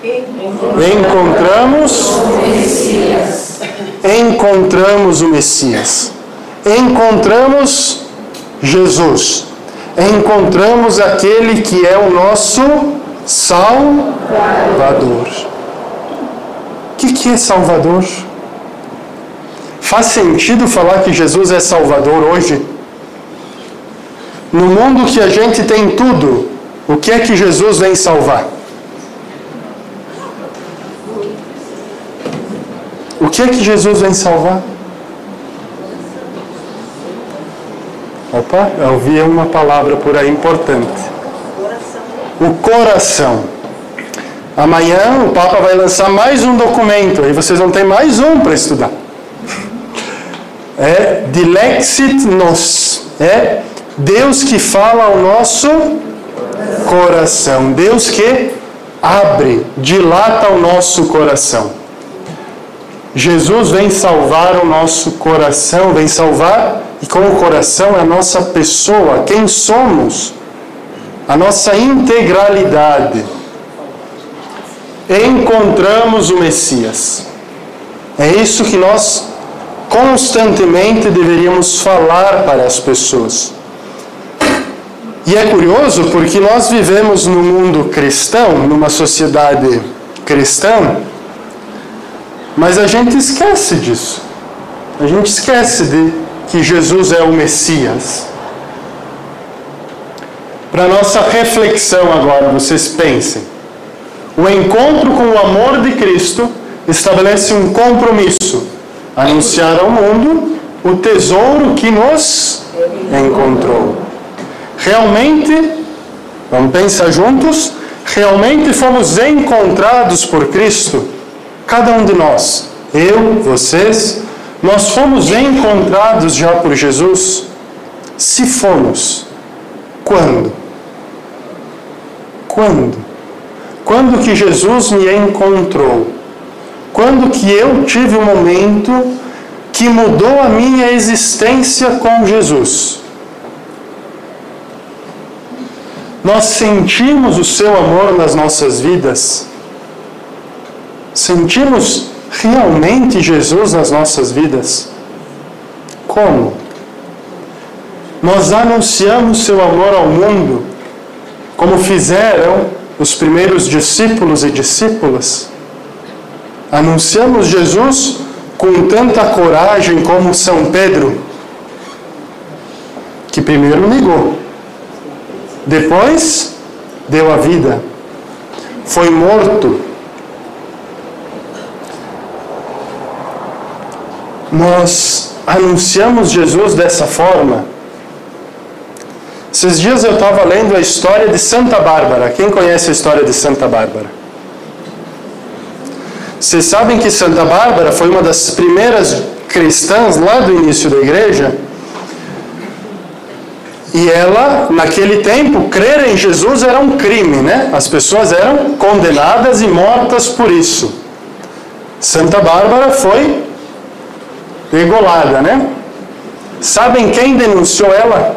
encontramos o Messias. encontramos o Messias, encontramos Jesus, encontramos aquele que é o nosso Salvador. O que é Salvador? Faz sentido falar que Jesus é Salvador hoje? No mundo que a gente tem tudo, o que é que Jesus vem salvar? O que é que Jesus vem salvar? Opa, eu ouvi uma palavra por aí importante. O coração. Amanhã o Papa vai lançar mais um documento, aí vocês vão ter mais um para estudar. É Dilexit Nos. É Deus que fala ao nosso coração. Deus que abre, dilata o nosso coração. Jesus vem salvar o nosso coração, vem salvar, e com o coração é a nossa pessoa, quem somos, a nossa integralidade. Encontramos o Messias. É isso que nós constantemente deveríamos falar para as pessoas. E é curioso porque nós vivemos num mundo cristão, numa sociedade cristã, mas a gente esquece disso. A gente esquece de que Jesus é o Messias. Para nossa reflexão agora, vocês pensem. O encontro com o amor de Cristo estabelece um compromisso. Anunciar ao mundo o tesouro que nos encontrou. Realmente, vamos pensar juntos, realmente fomos encontrados por Cristo. Cada um de nós, eu, vocês, nós fomos encontrados já por Jesus? Se fomos, quando? Quando? Quando que Jesus me encontrou? Quando que eu tive um momento que mudou a minha existência com Jesus? Nós sentimos o seu amor nas nossas vidas? Sentimos realmente Jesus nas nossas vidas? Como? Nós anunciamos seu amor ao mundo, como fizeram os primeiros discípulos e discípulas? Anunciamos Jesus com tanta coragem como São Pedro, que primeiro negou, depois deu a vida, foi morto. Nós anunciamos Jesus dessa forma. Esses dias eu estava lendo a história de Santa Bárbara. Quem conhece a história de Santa Bárbara? Vocês sabem que Santa Bárbara foi uma das primeiras cristãs lá do início da igreja? E ela, naquele tempo, crer em Jesus era um crime, né? As pessoas eram condenadas e mortas por isso. Santa Bárbara foi degolada, né? Sabem quem denunciou ela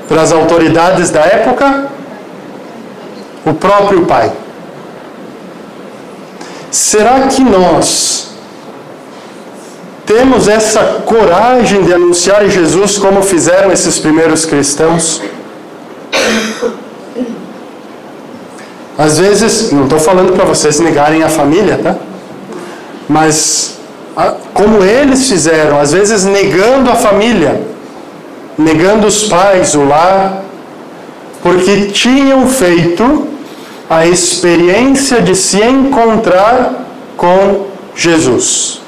para as autoridades da época? O próprio pai. Será que nós temos essa coragem de anunciar Jesus como fizeram esses primeiros cristãos? Às vezes, não estou falando para vocês negarem a família, tá? Mas como eles fizeram, às vezes negando a família, negando os pais, o lar, porque tinham feito a experiência de se encontrar com Jesus.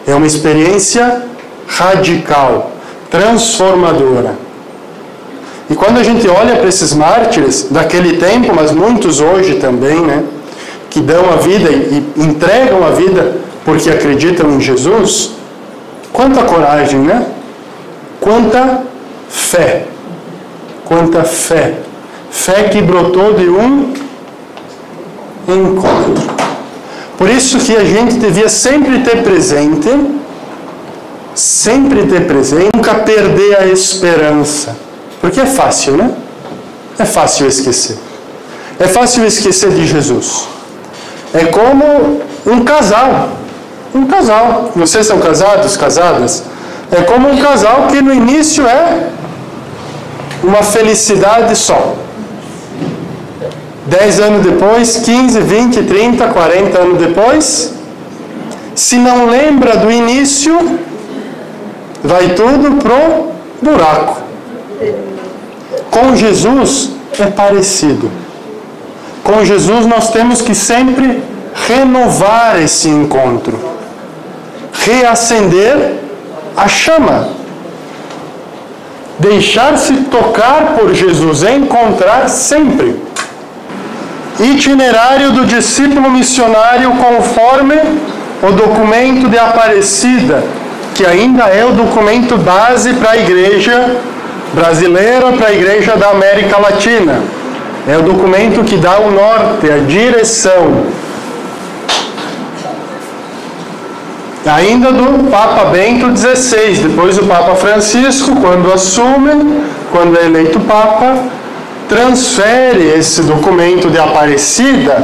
É uma experiência radical, transformadora. E quando a gente olha para esses mártires daquele tempo, mas muitos hoje também, né, que dão a vida e entregam a vida porque acreditam em Jesus, quanta coragem, né? Quanta fé. Quanta fé. Fé que brotou de um encontro. Por isso que a gente devia sempre ter presente, nunca perder a esperança. Porque é fácil, né? É fácil esquecer. É fácil esquecer de Jesus. É como um casal. Um casal. Vocês são casados, casadas? É como um casal que no início é uma felicidade só. 10 anos depois, 15, 20, 30, 40 anos depois, se não lembra do início, vai tudo pro buraco. Com Jesus é parecido. Com Jesus nós temos que sempre renovar esse encontro, reacender a chama, deixar-se tocar por Jesus, encontrar sempre. Itinerário do discípulo missionário conforme o documento de Aparecida, que ainda é o documento base para a igreja brasileira, para a igreja da América Latina. É o documento que dá o norte, a direção. Ainda do Papa Bento XVI, depois o Papa Francisco, quando assume, quando é eleito Papa, transfere esse documento de Aparecida,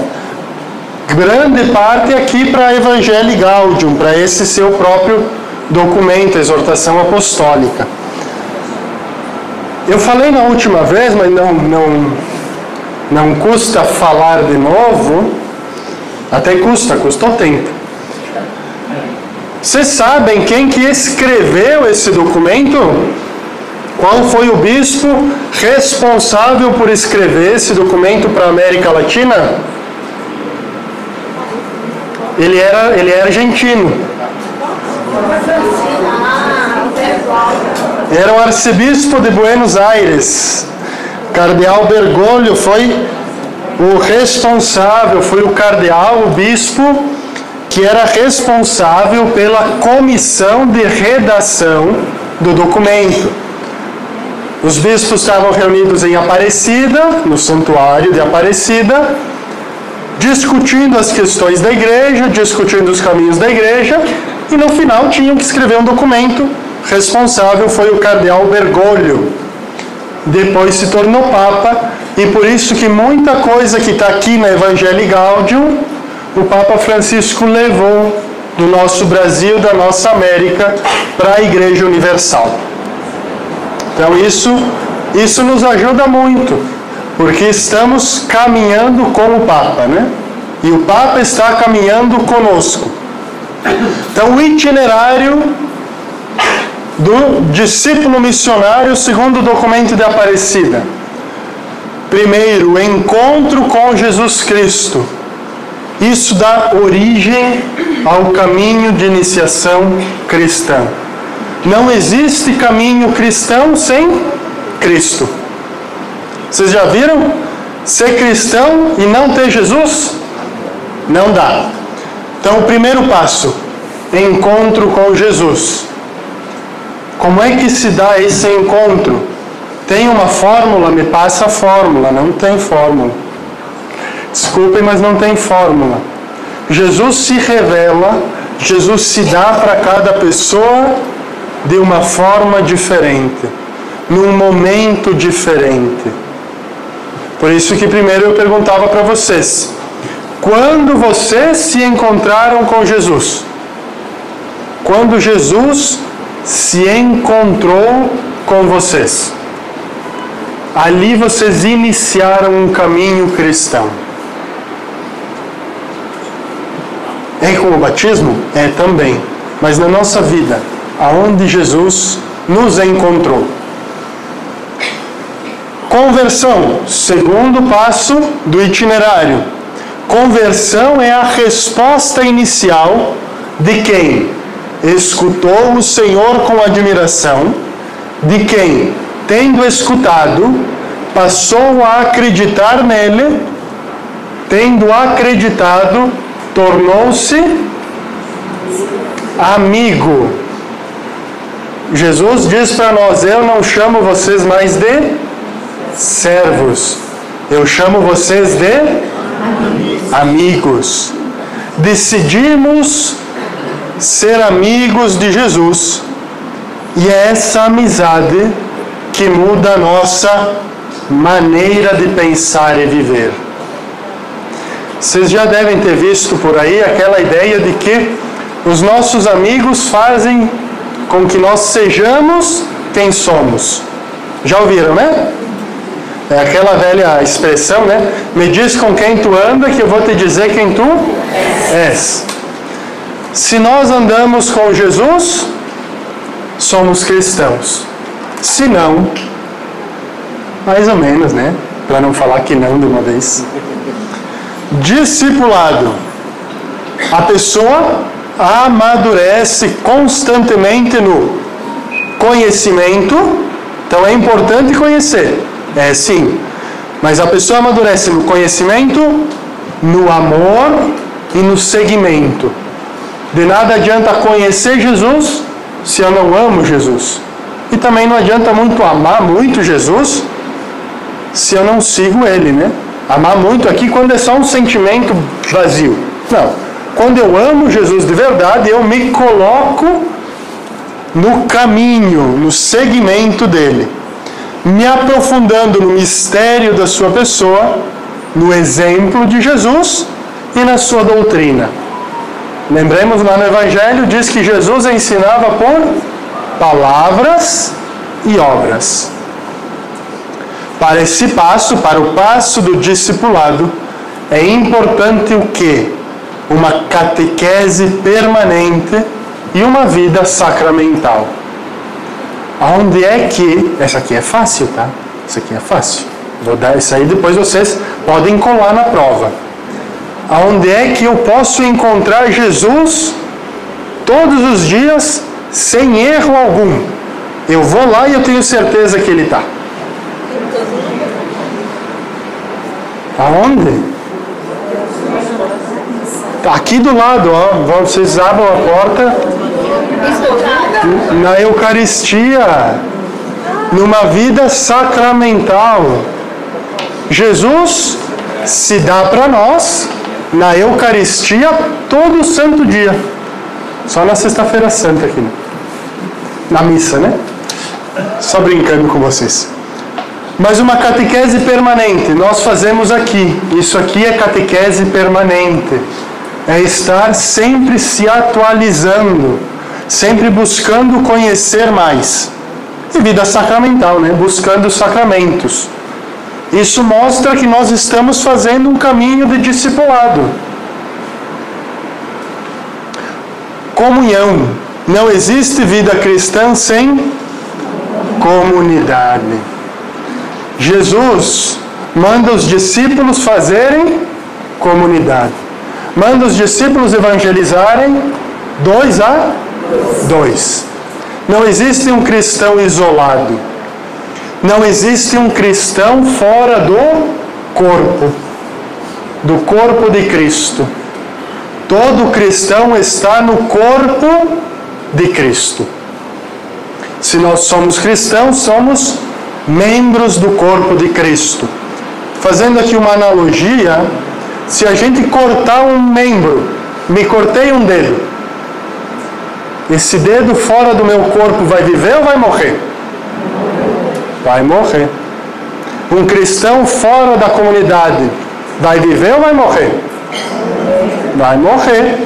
grande parte aqui para a Evangelii Gaudium, para esse seu próprio documento, a exortação apostólica. Eu falei na última vez, mas não custa falar de novo, até custou tempo. Vocês sabem quem que escreveu esse documento? Qual foi o bispo responsável por escrever esse documento para a América Latina? Ele é argentino. Era o arcebispo de Buenos Aires. Cardeal Bergoglio foi o responsável, foi o cardeal, o bispo, que era responsável pela comissão de redação do documento. Os bispos estavam reunidos em Aparecida, no santuário de Aparecida, discutindo as questões da igreja, discutindo os caminhos da igreja, e no final tinham que escrever um documento. Responsável foi o cardeal Bergoglio. Depois se tornou Papa, e por isso que muita coisa que está aqui na Evangelii Gaudium, o Papa Francisco levou do nosso Brasil, da nossa América, para a Igreja Universal. Então isso nos ajuda muito, porque estamos caminhando com o Papa, né? E o Papa está caminhando conosco. Então o itinerário do discípulo missionário segundo o documento de Aparecida. Primeiro, o encontro com Jesus Cristo. Isso dá origem ao caminho de iniciação cristã. Não existe caminho cristão sem Cristo. Vocês já viram? Ser cristão e não ter Jesus? Não dá. Então, o primeiro passo, encontro com Jesus. Como é que se dá esse encontro? Tem uma fórmula? Me passa a fórmula. Não tem fórmula. Desculpem, mas não tem fórmula. Jesus se revela, Jesus se dá para cada pessoa de uma forma diferente, num momento diferente. Por isso que primeiro eu perguntava para vocês, quando vocês se encontraram com Jesus? Quando Jesus se encontrou com vocês? Ali vocês iniciaram um caminho cristão. É com o batismo? É também. Mas na nossa vida, aonde Jesus nos encontrou. Conversão, segundo passo do itinerário. Conversão é a resposta inicial de quem escutou o Senhor com admiração, de quem, tendo escutado, passou a acreditar nele, tendo acreditado, tornou-se amigo. Jesus diz para nós, eu não chamo vocês mais de servos, eu chamo vocês de amigos. Decidimos ser amigos de Jesus, e é essa amizade que muda a nossa maneira de pensar e viver. Vocês já devem ter visto por aí aquela ideia de que os nossos amigos fazem com que nós sejamos quem somos. Já ouviram, né? É aquela velha expressão, né? Me diz com quem tu anda que eu vou te dizer quem tu és. Se nós andamos com Jesus, somos cristãos. Se não, mais ou menos, né? Para não falar que não de uma vez. Discipulado. A pessoa amadurece constantemente no conhecimento. Então é importante conhecer. É sim. Mas a pessoa amadurece no conhecimento, no amor e no seguimento. De nada adianta conhecer Jesus se eu não amo Jesus. E também não adianta muito amar muito Jesus se eu não sigo Ele, né? Amar muito aqui quando é só um sentimento vazio. Não. Quando eu amo Jesus de verdade, eu me coloco no caminho, no seguimento dele. Me aprofundando no mistério da sua pessoa, no exemplo de Jesus e na sua doutrina. Lembremos lá no Evangelho, diz que Jesus ensinava por palavras e obras. Para esse passo, para o passo do discipulado, é importante o quê? Uma catequese permanente e uma vida sacramental. Onde é que... Essa aqui é fácil, tá? Isso aqui é fácil. Vou dar isso aí, depois vocês podem colar na prova. Onde é que eu posso encontrar Jesus todos os dias, sem erro algum? Eu vou lá e eu tenho certeza que Ele está. Aonde? Aqui do lado, ó. Vocês abram a porta. Na Eucaristia. Numa vida sacramental. Jesus se dá para nós na Eucaristia todo santo dia. Só na Sexta-feira Santa aqui. Na missa, né? Só brincando com vocês. Mas uma catequese permanente, nós fazemos aqui. Isso aqui é catequese permanente. É estar sempre se atualizando, sempre buscando conhecer mais. E vida sacramental, né? Buscando os sacramentos. Isso mostra que nós estamos fazendo um caminho de discipulado. Comunhão. Não existe vida cristã sem comunidade. Jesus manda os discípulos fazerem comunidade. Manda os discípulos evangelizarem 2 a 2. Não existe um cristão isolado. Não existe um cristão fora do corpo de Cristo. Todo cristão está no corpo de Cristo. Se nós somos cristãos, somos membros do corpo de Cristo. Fazendo aqui uma analogia, se a gente cortar um membro, me cortei um dedo, esse dedo fora do meu corpo vai viver ou vai morrer? Vai morrer. Um cristão fora da comunidade vai viver ou vai morrer? Vai morrer.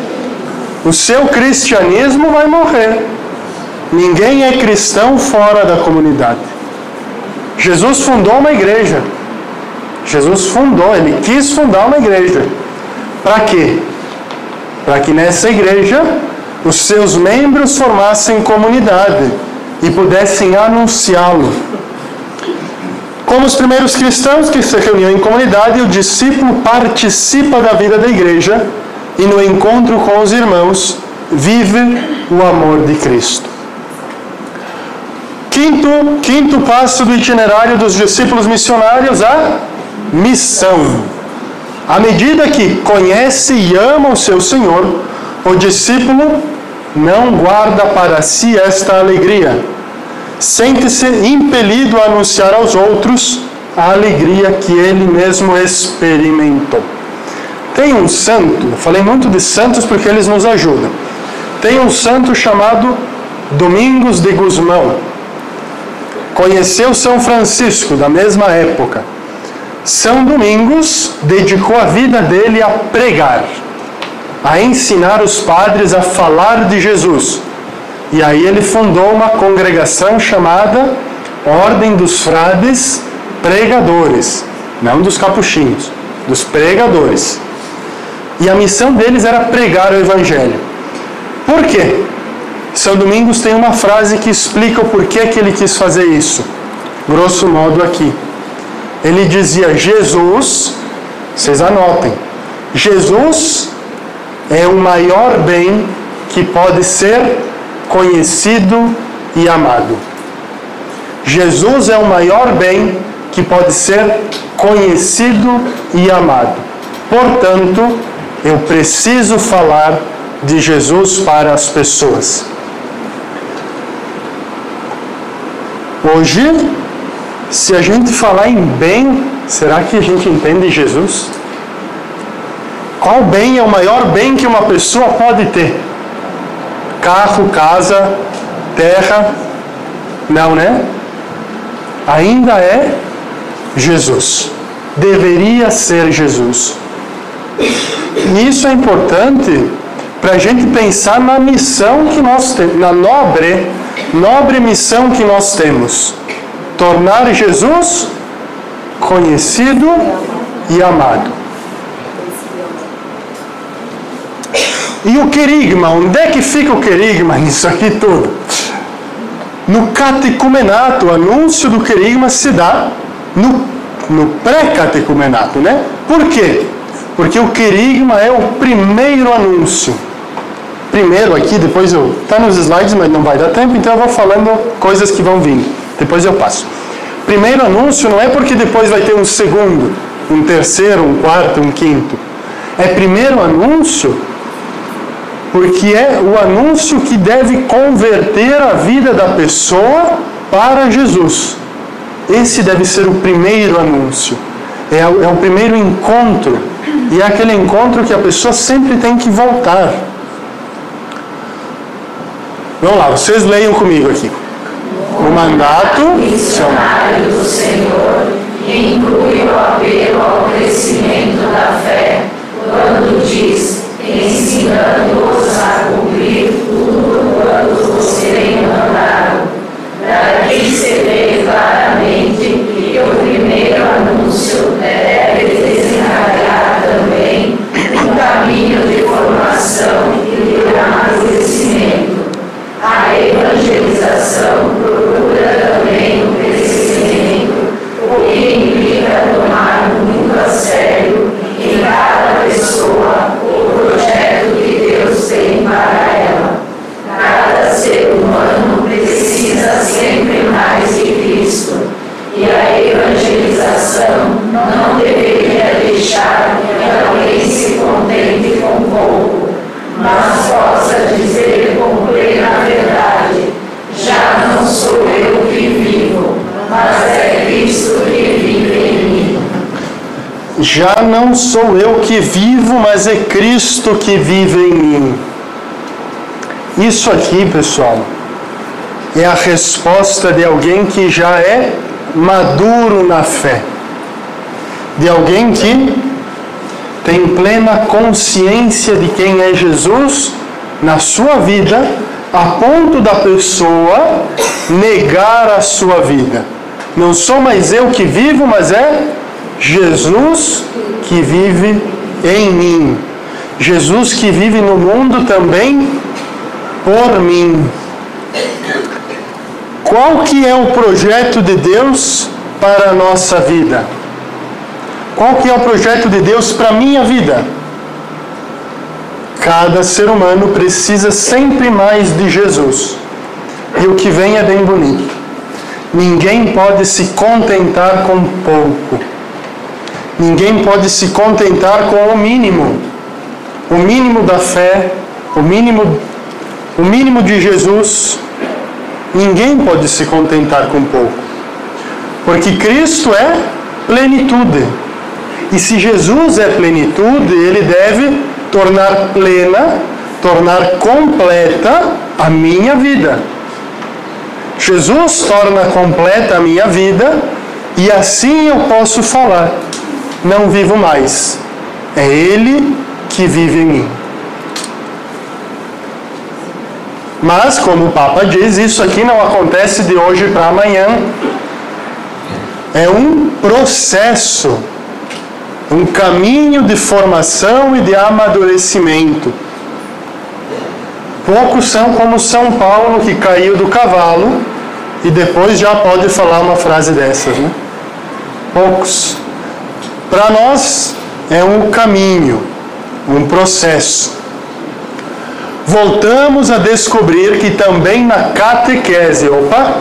O seu cristianismo vai morrer. Ninguém é cristão fora da comunidade. Jesus fundou uma igreja. Jesus fundou, Ele quis fundar uma igreja. Para quê? Para que nessa igreja os seus membros formassem comunidade e pudessem anunciá-lo. Como os primeiros cristãos que se reuniam em comunidade, o discípulo participa da vida da igreja e no encontro com os irmãos vive o amor de Cristo. Quinto passo do itinerário dos discípulos missionários, a missão. À medida que conhece e ama o seu Senhor, o discípulo não guarda para si esta alegria. Sente-se impelido a anunciar aos outros a alegria que ele mesmo experimentou. Tem um santo, eu falei muito de santos porque eles nos ajudam. Tem um santo chamado Domingos de Gusmão. Conheceu São Francisco, da mesma época. São Domingos dedicou a vida dele a pregar, a ensinar os padres a falar de Jesus. E aí ele fundou uma congregação chamada Ordem dos Frades Pregadores, não dos capuchinhos, dos pregadores. E a missão deles era pregar o Evangelho. Por quê? São Domingos tem uma frase que explica o porquê que ele quis fazer isso. Grosso modo aqui. Ele dizia: Jesus, vocês anotem, Jesus é o maior bem que pode ser conhecido e amado. Jesus é o maior bem que pode ser conhecido e amado. Portanto, eu preciso falar de Jesus para as pessoas. Hoje, se a gente falar em bem, será que a gente entende Jesus? Qual bem é o maior bem que uma pessoa pode ter? Carro, casa, terra? Não, né? Ainda é Jesus. Deveria ser Jesus. E isso é importante para a gente pensar na missão que nós temos, na nobre missão que nós temos. Tornar Jesus conhecido e amado. E o querigma, onde é que fica o querigma nisso aqui tudo? No catecumenato, o anúncio do querigma se dá no pré-catecumenato, né? Por quê? Porque o querigma é o primeiro anúncio. Primeiro aqui, depois está nos slides, mas não vai dar tempo, então eu vou falando coisas que vão vindo. Depois eu passo. Primeiro anúncio não é porque depois vai ter um segundo, um terceiro, um quarto, um quinto. É primeiro anúncio porque é o anúncio que deve converter a vida da pessoa para Jesus. Esse deve ser o primeiro anúncio. É o primeiro encontro. E é aquele encontro que a pessoa sempre tem que voltar. Vamos lá, vocês leiam comigo aqui. O mandato missionário do Senhor inclui o apelo ao crescimento da fé, quando diz: ensinando-os a cumprir tudo quanto vos tenho mandado. Daqui se vê claramente que o primeiro anúncio deve desencadear também um caminho de formação e de amadurecimento. A evangelização procura também o crescimento, o que implica tomar muito a sério em cada pessoa o projeto que Deus tem para ela. Cada ser humano precisa sempre mais de Cristo, e a evangelização não deveria deixar que alguém se contente com pouco, mas possa dizer com plena verdade: já não sou eu que vivo, mas é Cristo que vive em mim. Já não sou eu que vivo, mas é Cristo que vive em mim. Isso aqui, pessoal, é a resposta de alguém que já é maduro na fé. De alguém que tem plena consciência de quem é Jesus na sua vida, a ponto da pessoa negar a sua vida. Não sou mais eu que vivo, mas é Jesus que vive em mim. Jesus que vive no mundo também por mim. Qual que é o projeto de Deus para a nossa vida? Qual que é o projeto de Deus para a minha vida? Cada ser humano precisa sempre mais de Jesus. E o que vem é bem bonito. Ninguém pode se contentar com pouco. Ninguém pode se contentar com o mínimo. O mínimo da fé, o mínimo de Jesus. Ninguém pode se contentar com pouco. Porque Cristo é plenitude. E se Jesus é plenitude, Ele deve tornar plena, tornar completa a minha vida. Jesus torna completa a minha vida e assim eu posso falar: não vivo mais, é Ele que vive em mim. Mas, como o Papa diz, isso aqui não acontece de hoje para amanhã. É um processo, um caminho de formação e de amadurecimento. Poucos são como São Paulo, que caiu do cavalo e depois já pode falar uma frase dessas, né? Poucos. Para nós é um caminho, um processo. Voltamos a descobrir que também na catequese,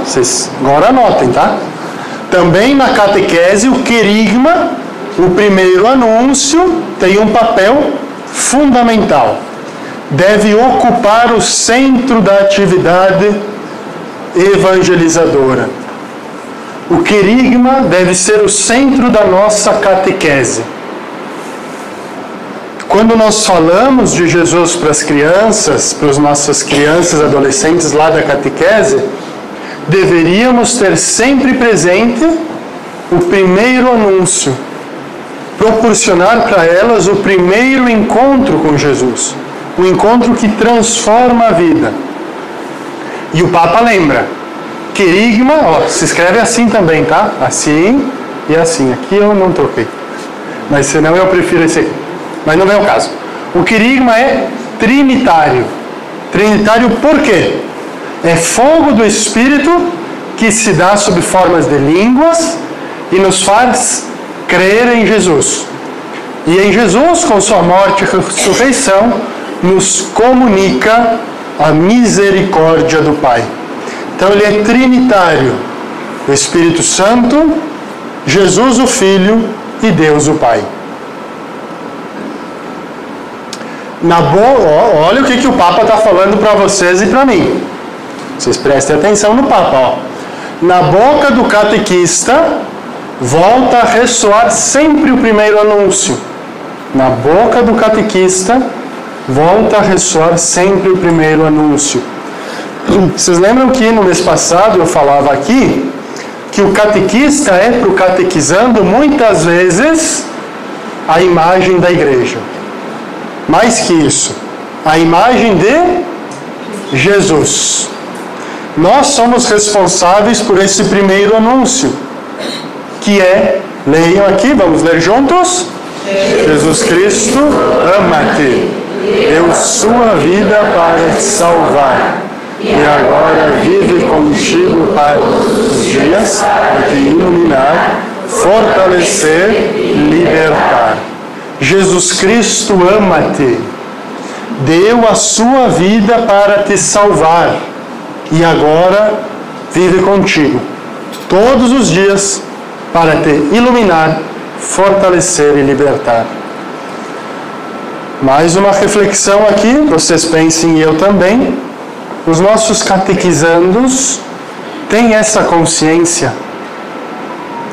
vocês agora anotem, tá? Também na catequese o querigma, o primeiro anúncio, tem um papel fundamental. Deve ocupar o centro da atividade evangelizadora. O querigma deve ser o centro da nossa catequese. Quando nós falamos de Jesus para as crianças, para as nossas crianças, adolescentes lá da catequese, deveríamos ter sempre presente o primeiro anúncio, proporcionar para elas o primeiro encontro com Jesus, um encontro que transforma a vida. E o Papa lembra, querigma, se escreve assim também, tá? Assim e assim. Aqui eu não troquei, mas senão eu prefiro esse aqui. Mas não é o caso. O querigma é trinitário. Trinitário por quê? É fogo do Espírito que se dá sob formas de línguas e nos faz crer em Jesus. E em Jesus, com sua morte e ressurreição, nos comunica a misericórdia do Pai. Então ele é trinitário. O Espírito Santo, Jesus o Filho e Deus o Pai. Olha o que o Papa está falando para vocês e para mim. Vocês prestem atenção no Papa. Na boca do catequista, volta a ressoar sempre o primeiro anúncio. Na boca do catequista, volta a ressoar sempre o primeiro anúncio. Vocês lembram que no mês passado eu falava aqui que o catequista é para o catequizando muitas vezes a imagem da igreja. Mais que isso, a imagem de Jesus. Nós somos responsáveis por esse primeiro anúncio, que é, leiam aqui, vamos ler juntos? Jesus Cristo ama-te, deu sua vida para te salvar, e agora vive contigo para os dias, para te iluminar, fortalecer, libertar. Jesus Cristo ama-te, deu a sua vida para te salvar e agora vive contigo todos os dias para te iluminar, fortalecer e libertar. Mais uma reflexão aqui, vocês pensem e eu também. Os nossos catequizandos têm essa consciência,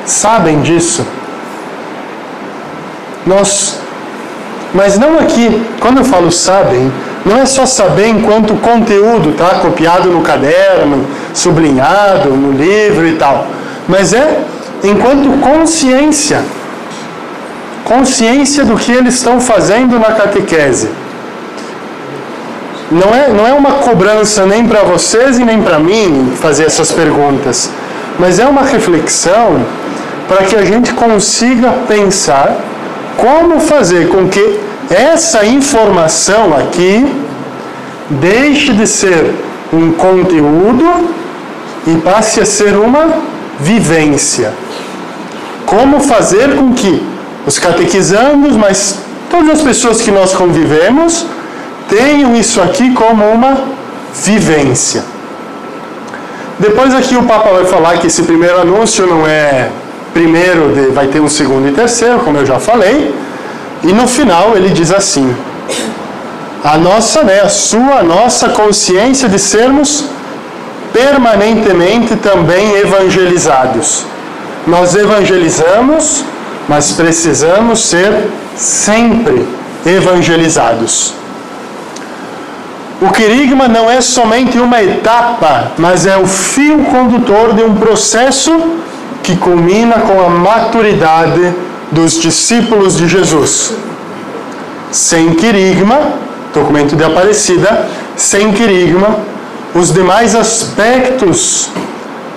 sabem disso. Mas não aqui, quando eu falo sabem, não é só saber enquanto conteúdo, tá? Copiado no caderno, sublinhado no livro e tal, mas é enquanto consciência do que eles estão fazendo na catequese. Não é uma cobrança nem para vocês e nem para mim fazer essas perguntas, mas é uma reflexão para que a gente consiga pensar como fazer com que essa informação aqui deixe de ser um conteúdo e passe a ser uma vivência. Como fazer com que os catequizandos, mas todas as pessoas que nós convivemos, tenham isso aqui como uma vivência. Depois aqui o Papa vai falar que esse primeiro anúncio não é primeiro, vai ter um segundo e terceiro, como eu já falei, e no final ele diz assim: a nossa consciência de sermos permanentemente também evangelizados. Nós evangelizamos, mas precisamos ser sempre evangelizados. O querigma não é somente uma etapa, mas é o fio condutor de um processo que culmina com a maturidade dos discípulos de Jesus. Sem querigma, documento de Aparecida, sem querigma, os demais aspectos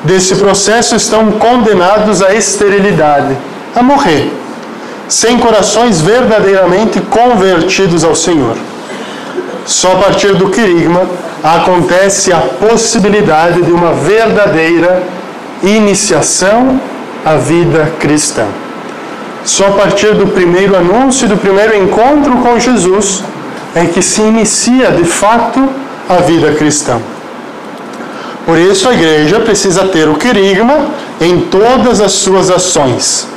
desse processo estão condenados à esterilidade, a morrer, sem corações verdadeiramente convertidos ao Senhor. Só a partir do querigma acontece a possibilidade de uma verdadeira iniciação à vida cristã. Só a partir do primeiro anúncio e do primeiro encontro com Jesus é que se inicia de fato a vida cristã. Por isso a igreja precisa ter o querigma em todas as suas ações.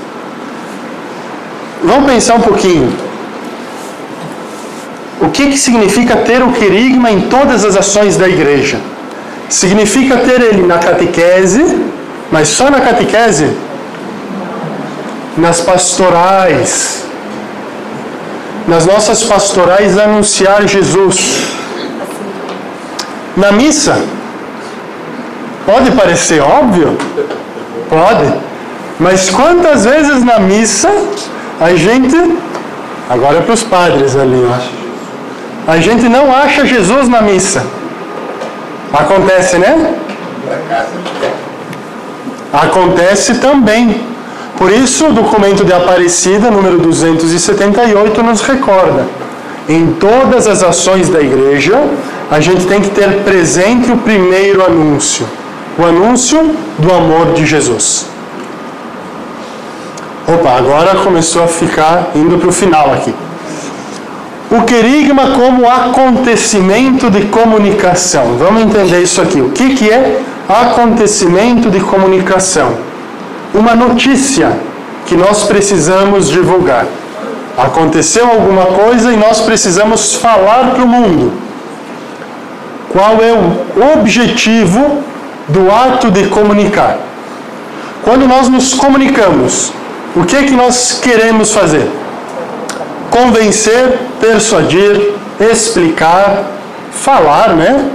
Vamos pensar um pouquinho. O que significa ter o querigma em todas as ações da igreja? Significa ter ele na catequese, mas só na catequese? Nas pastorais. Nas nossas pastorais anunciar Jesus. Na missa? Pode parecer óbvio? Pode. Mas quantas vezes na missa a gente, agora é para os padres ali, a gente não acha Jesus na missa? Acontece, né? Acontece também. Por isso, o documento de Aparecida, número 278, nos recorda: em todas as ações da igreja, a gente tem que ter presente o primeiro anúncio, o anúncio do amor de Jesus. Opa, agora começou a ficar indo para o final aqui. O querigma como acontecimento de comunicação. Vamos entender isso aqui. O que é acontecimento de comunicação? Uma notícia que nós precisamos divulgar. Aconteceu alguma coisa e nós precisamos falar para o mundo. Qual é o objetivo do ato de comunicar? Quando nós nos comunicamos, o que é que nós queremos fazer? Convencer, persuadir, explicar, falar, né?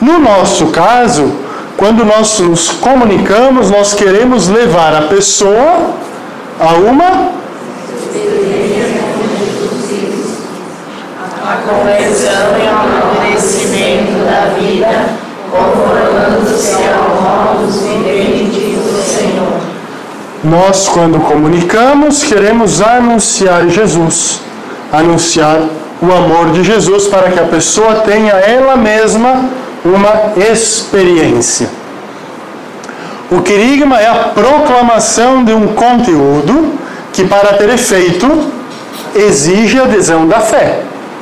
No nosso caso, quando nós nos comunicamos, nós queremos levar a pessoa a uma a conversão e ao amadurecimento da vida, conformando-se ao modo vivente do Senhor. Nós, quando comunicamos, queremos anunciar Jesus, anunciar o amor de Jesus para que a pessoa tenha ela mesma uma experiência. O querigma é a proclamação de um conteúdo que, para ter efeito, exige a adesão da fé.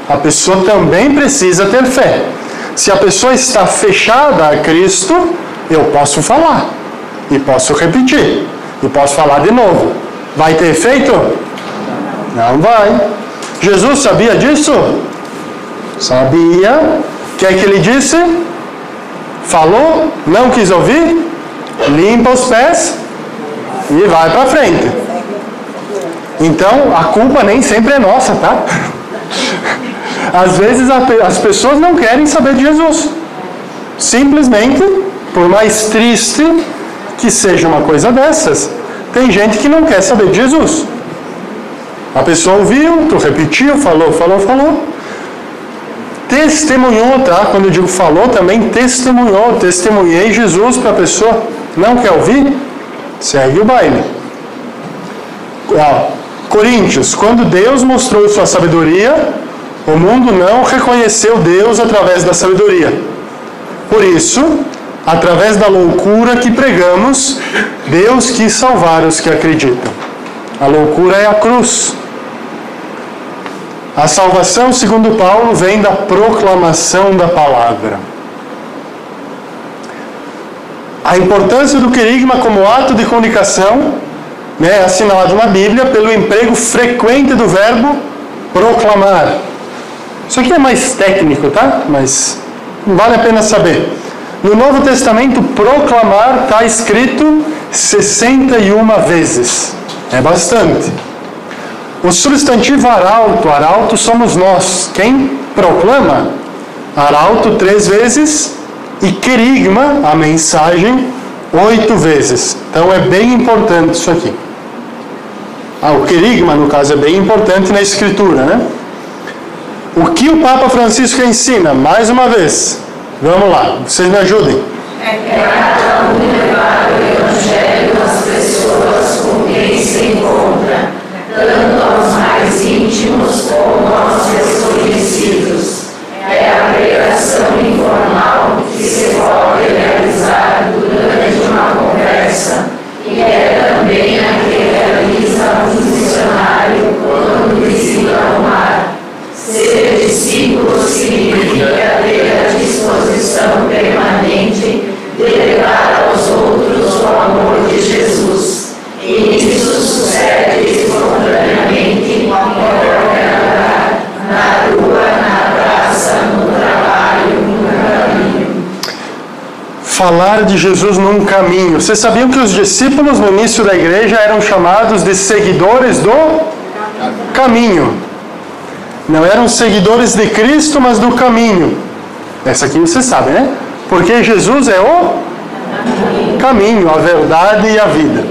A pessoa também precisa ter fé. Se a pessoa está fechada a Cristo, eu posso falar e posso repetir. E posso falar de novo. Vai ter efeito? Não vai. Jesus sabia disso? Sabia. O que é que ele disse? Falou? Não quis ouvir? Limpa os pés e vai para frente. Então, a culpa nem sempre é nossa, tá? Às vezes as pessoas não querem saber de Jesus. Simplesmente, por mais triste que seja uma coisa dessas, tem gente que não quer saber de Jesus. A pessoa ouviu, tu repetiu, falou. Testemunhou, tá? Quando eu digo falou, também testemunhou. Testemunhei Jesus para a pessoa. Não quer ouvir? Segue o baile. Coríntios, quando Deus mostrou sua sabedoria, o mundo não reconheceu Deus através da sabedoria. Por isso, através da loucura que pregamos, Deus quis salvar os que acreditam. A loucura é a cruz. A salvação, segundo Paulo, vem da proclamação da palavra. A importância do querigma como ato de comunicação, é assinalado na Bíblia pelo emprego frequente do verbo proclamar. Isso aqui é mais técnico, tá? Mas vale a pena saber. No Novo Testamento, proclamar está escrito 61 vezes. É bastante. O substantivo arauto somos nós. Quem proclama? Arauto 3 vezes e querigma, a mensagem, 8 vezes. Então é bem importante isso aqui. O querigma, no caso, é bem importante na Escritura, né? O que o Papa Francisco ensina? Mais uma vez. Vamos lá, vocês me ajudem. Cada um levar o Evangelho às pessoas com quem se encontra, tanto aos mais íntimos como aos desconhecidos. É a pregação informal que se pode realizar durante uma conversa e é também a que realiza um missionário quando visita o mar. Ser discípulo significa ter a disposição permanente de levar aos outros o amor de Jesus. E isso sucede espontaneamente em qualquer lugar, na rua, na praça, no trabalho, no caminho. Falar de Jesus num caminho. Vocês sabiam que os discípulos no início da igreja eram chamados de seguidores do caminho? Não eram seguidores de Cristo, mas do caminho. Essa aqui você sabe, né? Porque Jesus é o caminho, a verdade e a vida.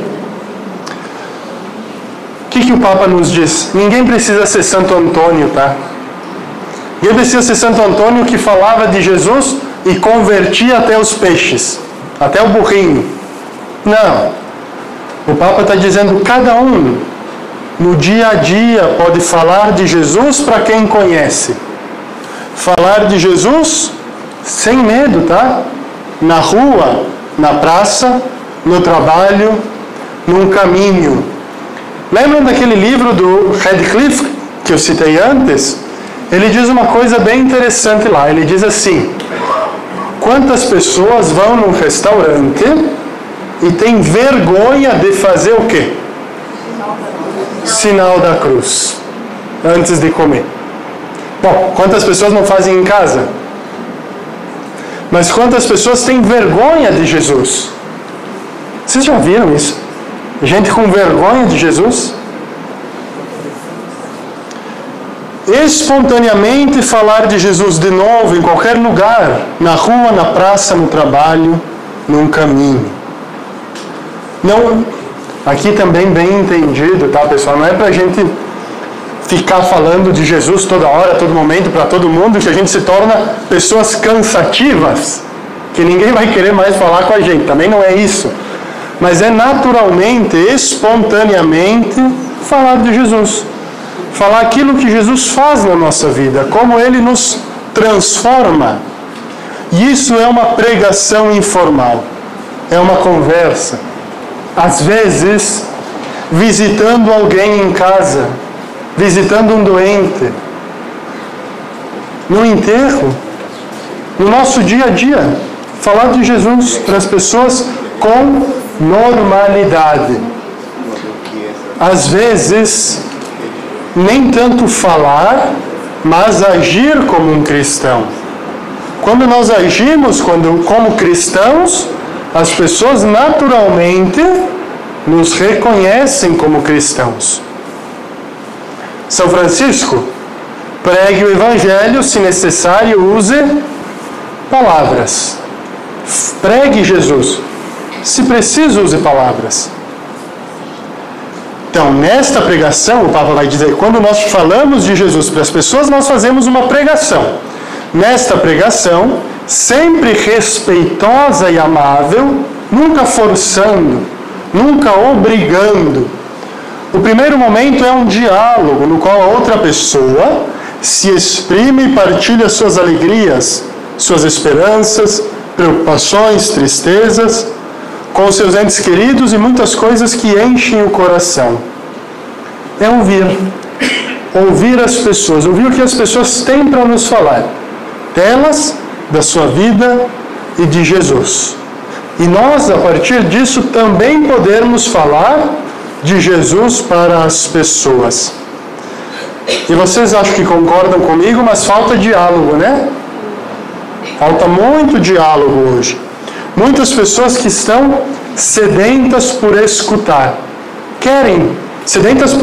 O que o Papa nos diz? Ninguém precisa ser Santo Antônio, tá? Ninguém precisa ser Santo Antônio que falava de Jesus e convertia até os peixes, até o burrinho. Não. O Papa está dizendo cada um no dia a dia pode falar de Jesus para quem conhece. Falar de Jesus sem medo, tá? Na rua, na praça, no trabalho, num caminho. Lembram daquele livro do Radcliffe que eu citei antes? Ele diz uma coisa bem interessante lá. Ele diz assim: quantas pessoas vão num restaurante e têm vergonha de fazer o quê? Sinal da cruz antes de comer. Bom, quantas pessoas não fazem em casa? Mas quantas pessoas têm vergonha de Jesus? Vocês já viram isso? Gente com vergonha de Jesus? Espontaneamente falar de Jesus de novo em qualquer lugar, na rua, na praça, no trabalho, num caminho. Não, aqui também bem entendido, tá, pessoal? Não é pra gente ficar falando de Jesus toda hora, todo momento, para todo mundo, que a gente se torna pessoas cansativas, que ninguém vai querer mais falar com a gente. Também não é isso. Mas é naturalmente, espontaneamente, falar de Jesus. Falar aquilo que Jesus faz na nossa vida, como Ele nos transforma. E isso é uma pregação informal. É uma conversa. Às vezes, visitando alguém em casa, visitando um doente, no enterro, no nosso dia a dia, falar de Jesus para as pessoas com normalidade. Às vezes, nem tanto falar, mas agir como um cristão. Quando nós agimos como cristãos, as pessoas naturalmente nos reconhecem como cristãos. São Francisco, pregue o Evangelho, se necessário, use palavras. Pregue Jesus. Se preciso, use palavras. Então, nesta pregação, o Papa vai dizer, quando nós falamos de Jesus para as pessoas, nós fazemos uma pregação. Nesta pregação, sempre respeitosa e amável, nunca forçando, nunca obrigando. O primeiro momento é um diálogo no qual a outra pessoa se exprime e partilha suas alegrias, suas esperanças, preocupações, tristezas, com seus entes queridos e muitas coisas que enchem o coração. É ouvir. Ouvir as pessoas, ouvir o que as pessoas têm para nos falar. Delas, da sua vida e de Jesus. E nós, a partir disso, também podemos falar de Jesus para as pessoas. E vocês acham que concordam comigo, mas falta diálogo, né? Falta muito diálogo hoje. Muitas pessoas que estão sedentas por escutar. Sedentas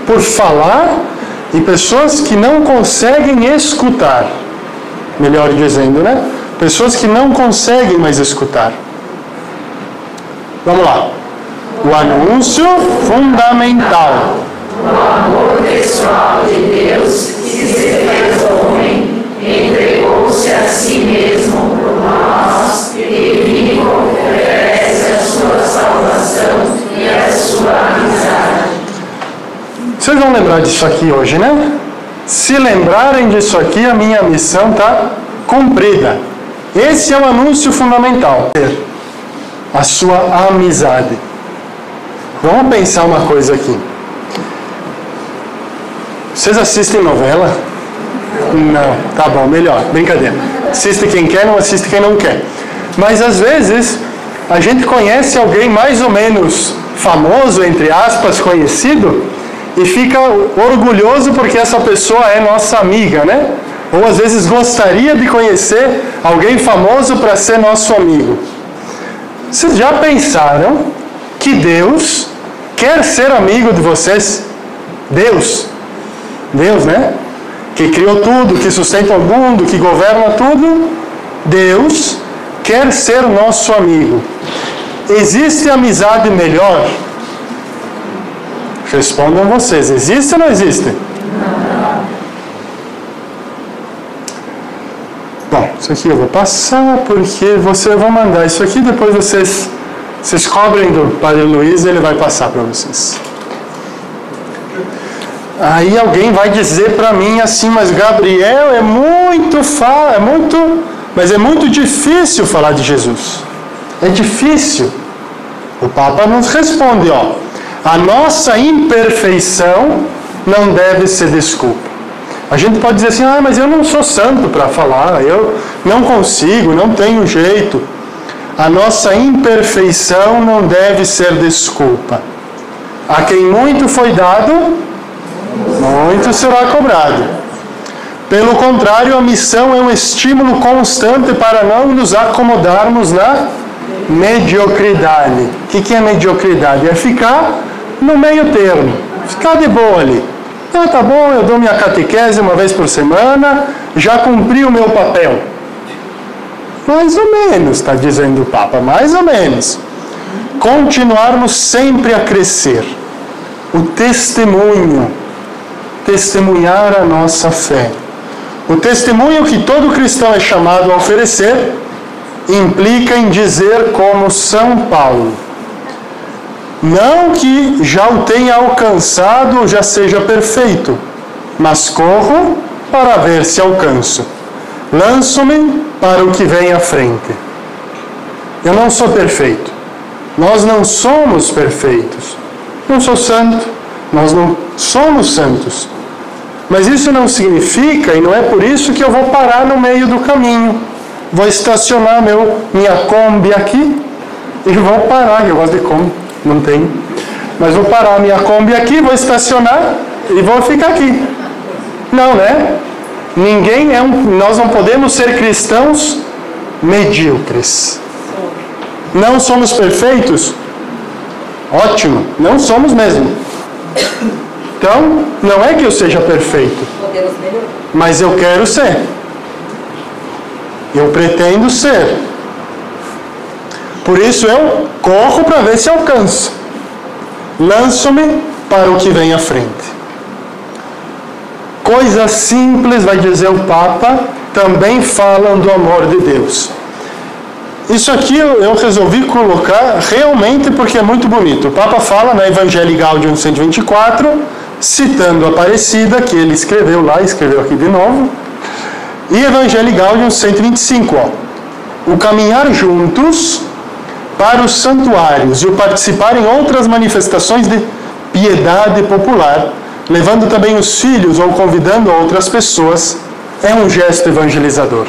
por falar, e pessoas que não conseguem escutar. Melhor dizendo, né? Pessoas que não conseguem mais escutar. Vamos lá. O anúncio fundamental. O amor pessoal de Deus que se fez homem, entregou-se a si mesmo por nós e vivo oferece a sua salvação e a sua amizade. Vocês vão lembrar disso aqui hoje, né? Se lembrarem disso aqui, a minha missão está cumprida. Esse é o anúncio fundamental. A sua amizade. Vamos pensar uma coisa aqui. Vocês assistem novela? Não. Tá bom, melhor. Brincadeira. Assiste quem quer, não assiste quem não quer. Mas às vezes, a gente conhece alguém mais ou menos famoso, entre aspas, conhecido, e fica orgulhoso porque essa pessoa é nossa amiga, né? Ou às vezes gostaria de conhecer alguém famoso para ser nosso amigo. Vocês já pensaram que Deus quer ser amigo de vocês? Deus, né? Que criou tudo, que sustenta o mundo, que governa tudo. Deus quer ser nosso amigo. Existe amizade melhor? Respondam vocês. Existe ou não existe? Bom, isso aqui eu vou passar porque eu vou mandar isso aqui, depois vocês cobrem do Padre Luiz e ele vai passar para vocês. Aí alguém vai dizer para mim assim, mas Gabriel, mas é muito difícil falar de Jesus. É difícil. O Papa nos responde, a nossa imperfeição não deve ser desculpa. A gente pode dizer assim, mas eu não sou santo para falar, eu não consigo, não tenho jeito. A nossa imperfeição não deve ser desculpa. A quem muito foi dado, muito será cobrado. Pelo contrário, a missão é um estímulo constante para não nos acomodarmos na mediocridade. O que é mediocridade? É ficar no meio termo, ficar de boa ali. Tá bom, eu dou minha catequese uma vez por semana, já cumpri o meu papel. Mais ou menos, está dizendo o Papa, mais ou menos. Continuarmos sempre a crescer. O testemunhar a nossa fé. O testemunho que todo cristão é chamado a oferecer implica em dizer como São Paulo: não que já o tenha alcançado ou já seja perfeito, mas corro para ver se alcanço. Lanço-me para o que vem à frente. Eu não sou perfeito. Nós não somos perfeitos. Não sou santo. Nós não somos santos. Mas isso não significa, e não é por isso que eu vou parar no meio do caminho. Vou estacionar minha Kombi aqui e vou parar. Eu gosto de Kombi. Não tem. Mas vou parar a minha Kombi aqui, vou estacionar e vou ficar aqui. Não, né? Nós não podemos ser cristãos medíocres. Não somos perfeitos? Ótimo, não somos mesmo. Então, não é que eu seja perfeito. Mas eu quero ser. Eu pretendo ser. Por isso eu corro para ver se alcanço. Lanço-me para o que vem à frente. Coisas simples, vai dizer o Papa, também falam do amor de Deus. Isso aqui eu resolvi colocar realmente porque é muito bonito. O Papa fala na Evangelii Gaudium 124, citando a Aparecida, que ele escreveu lá, escreveu aqui de novo. E Evangelii Gaudium 125, o caminhar juntos para os santuários e o participar em outras manifestações de piedade popular, levando também os filhos ou convidando outras pessoas, é um gesto evangelizador.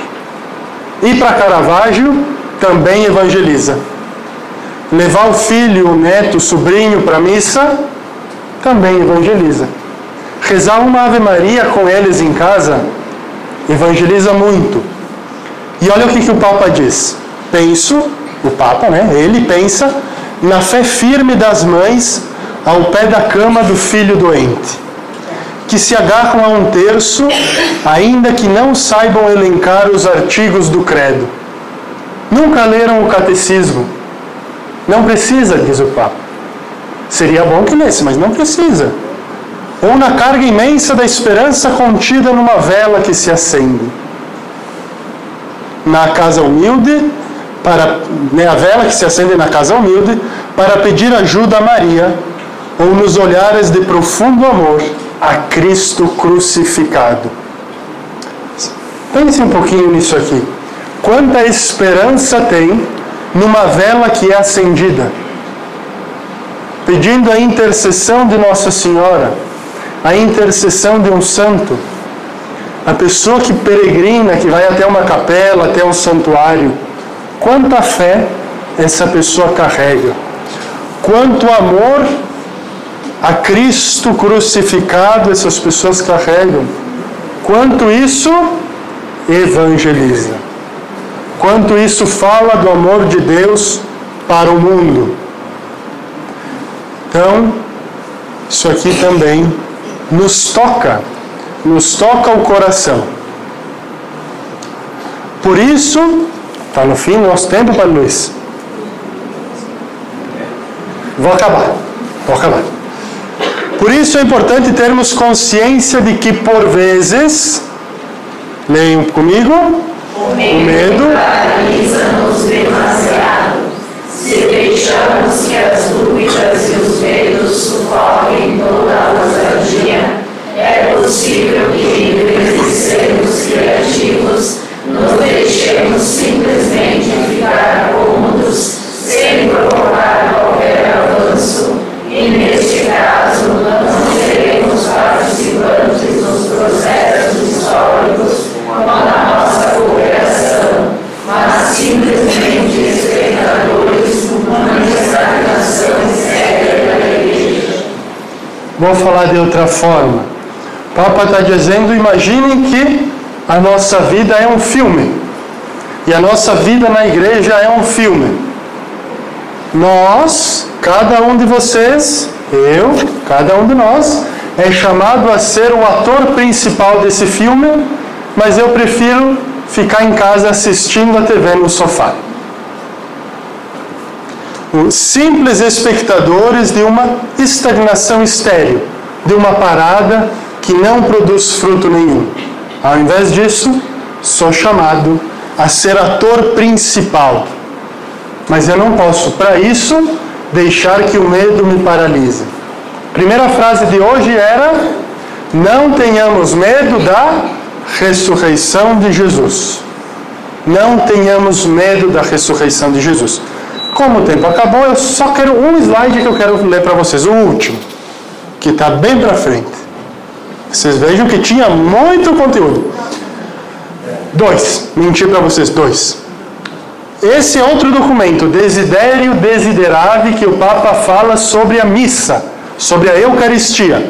Ir para Caravaggio também evangeliza. Levar o filho, o neto, o sobrinho para a missa também evangeliza. Rezar uma Ave Maria com eles em casa evangeliza muito. E olha o que o Papa diz. O Papa, ele pensa na fé firme das mães ao pé da cama do filho doente, que se agarram a um terço, ainda que não saibam elencar os artigos do credo. Nunca leram o catecismo, Não precisa, diz o Papa. Seria bom que lesse, mas não precisa. Ou na carga imensa da esperança contida numa vela que se acende. Na casa humilde, a vela que se acende na casa humilde, para pedir ajuda a Maria, ou nos olhares de profundo amor a Cristo crucificado. Pense um pouquinho nisso aqui. Quanta esperança tem numa vela que é acendida, pedindo a intercessão de Nossa Senhora, a intercessão de um santo, a pessoa que peregrina, que vai até uma capela, até um santuário. Quanta fé essa pessoa carrega, quanto amor a Cristo crucificado essas pessoas carregam, quanto isso evangeliza, quanto isso fala do amor de Deus para o mundo. Então, isso aqui também nos toca o coração. Por isso, está no fim do nosso tempo, Padre Luiz. Vou acabar. Por isso é importante termos consciência de que, por vezes, leiam comigo, o medo paralisa-nos demasiado. Se deixamos que as dúvidas e os medos sufoquem toda a ousadia, é possível que, em vez de sermos criativos, nos deixemos simplesmente ficar cômodos, sem provocar qualquer avanço, e neste caso não seremos participantes nos processos históricos como a nossa cooperação, mas simplesmente espectadores numa estagnação séria da Igreja. Vou falar de outra forma. O Papa está dizendo, imaginem que a nossa vida é um filme. E a nossa vida na igreja é um filme. Nós, cada um de vocês, cada um de nós, é chamado a ser o ator principal desse filme, mas eu prefiro ficar em casa assistindo a TV no sofá. Os simples espectadores de uma estagnação estéril, de uma parada que não produz fruto nenhum. Ao invés disso, sou chamado a ser ator principal. Mas eu não posso, para isso, deixar que o medo me paralise. A primeira frase de hoje era: não tenhamos medo da ressurreição de Jesus. Não tenhamos medo da ressurreição de Jesus. Como o tempo acabou, eu só quero um slide que eu quero ler para vocês, o último, que está bem para frente. Vocês vejam que tinha muito conteúdo. Menti para vocês, 2. Esse é outro documento, Desiderio Desiderave, que o Papa fala sobre a missa, sobre a Eucaristia.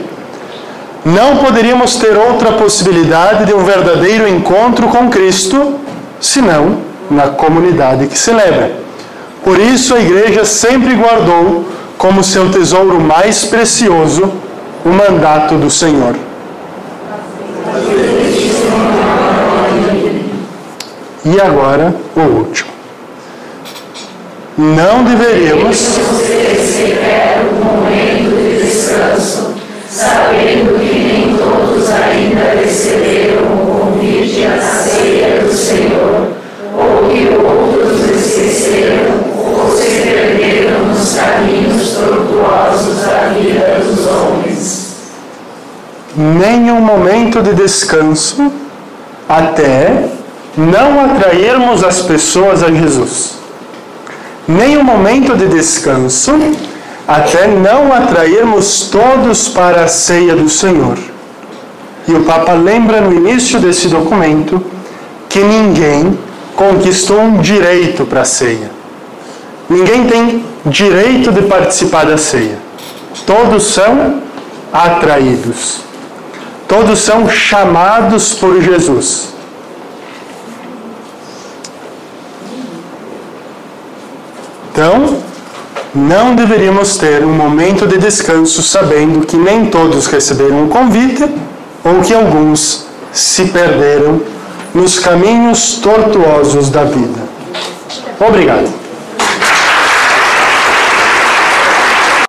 Não poderíamos ter outra possibilidade de um verdadeiro encontro com Cristo, senão na comunidade que celebra. Por isso a Igreja sempre guardou como seu tesouro mais precioso o mandato do Senhor. E agora, o último. Não deveríamos sequer um momento de descanso, sabendo que nem todos ainda receberam o convite à ceia do Senhor, ou que outros esqueceram ou se perderam nos caminhos tortuosos da vida dos homens. nenhum momento de descanso até não atrairmos as pessoas a Jesus. Nenhum momento de descanso até não atrairmos todos para a ceia do Senhor. E o Papa lembra no início desse documento que ninguém conquistou um direito para a ceia. Ninguém tem direito de participar da ceia. Todos são atraídos. Todos são chamados por Jesus. Então, não deveríamos ter um momento de descanso sabendo que nem todos receberam o convite ou que alguns se perderam nos caminhos tortuosos da vida. Obrigado.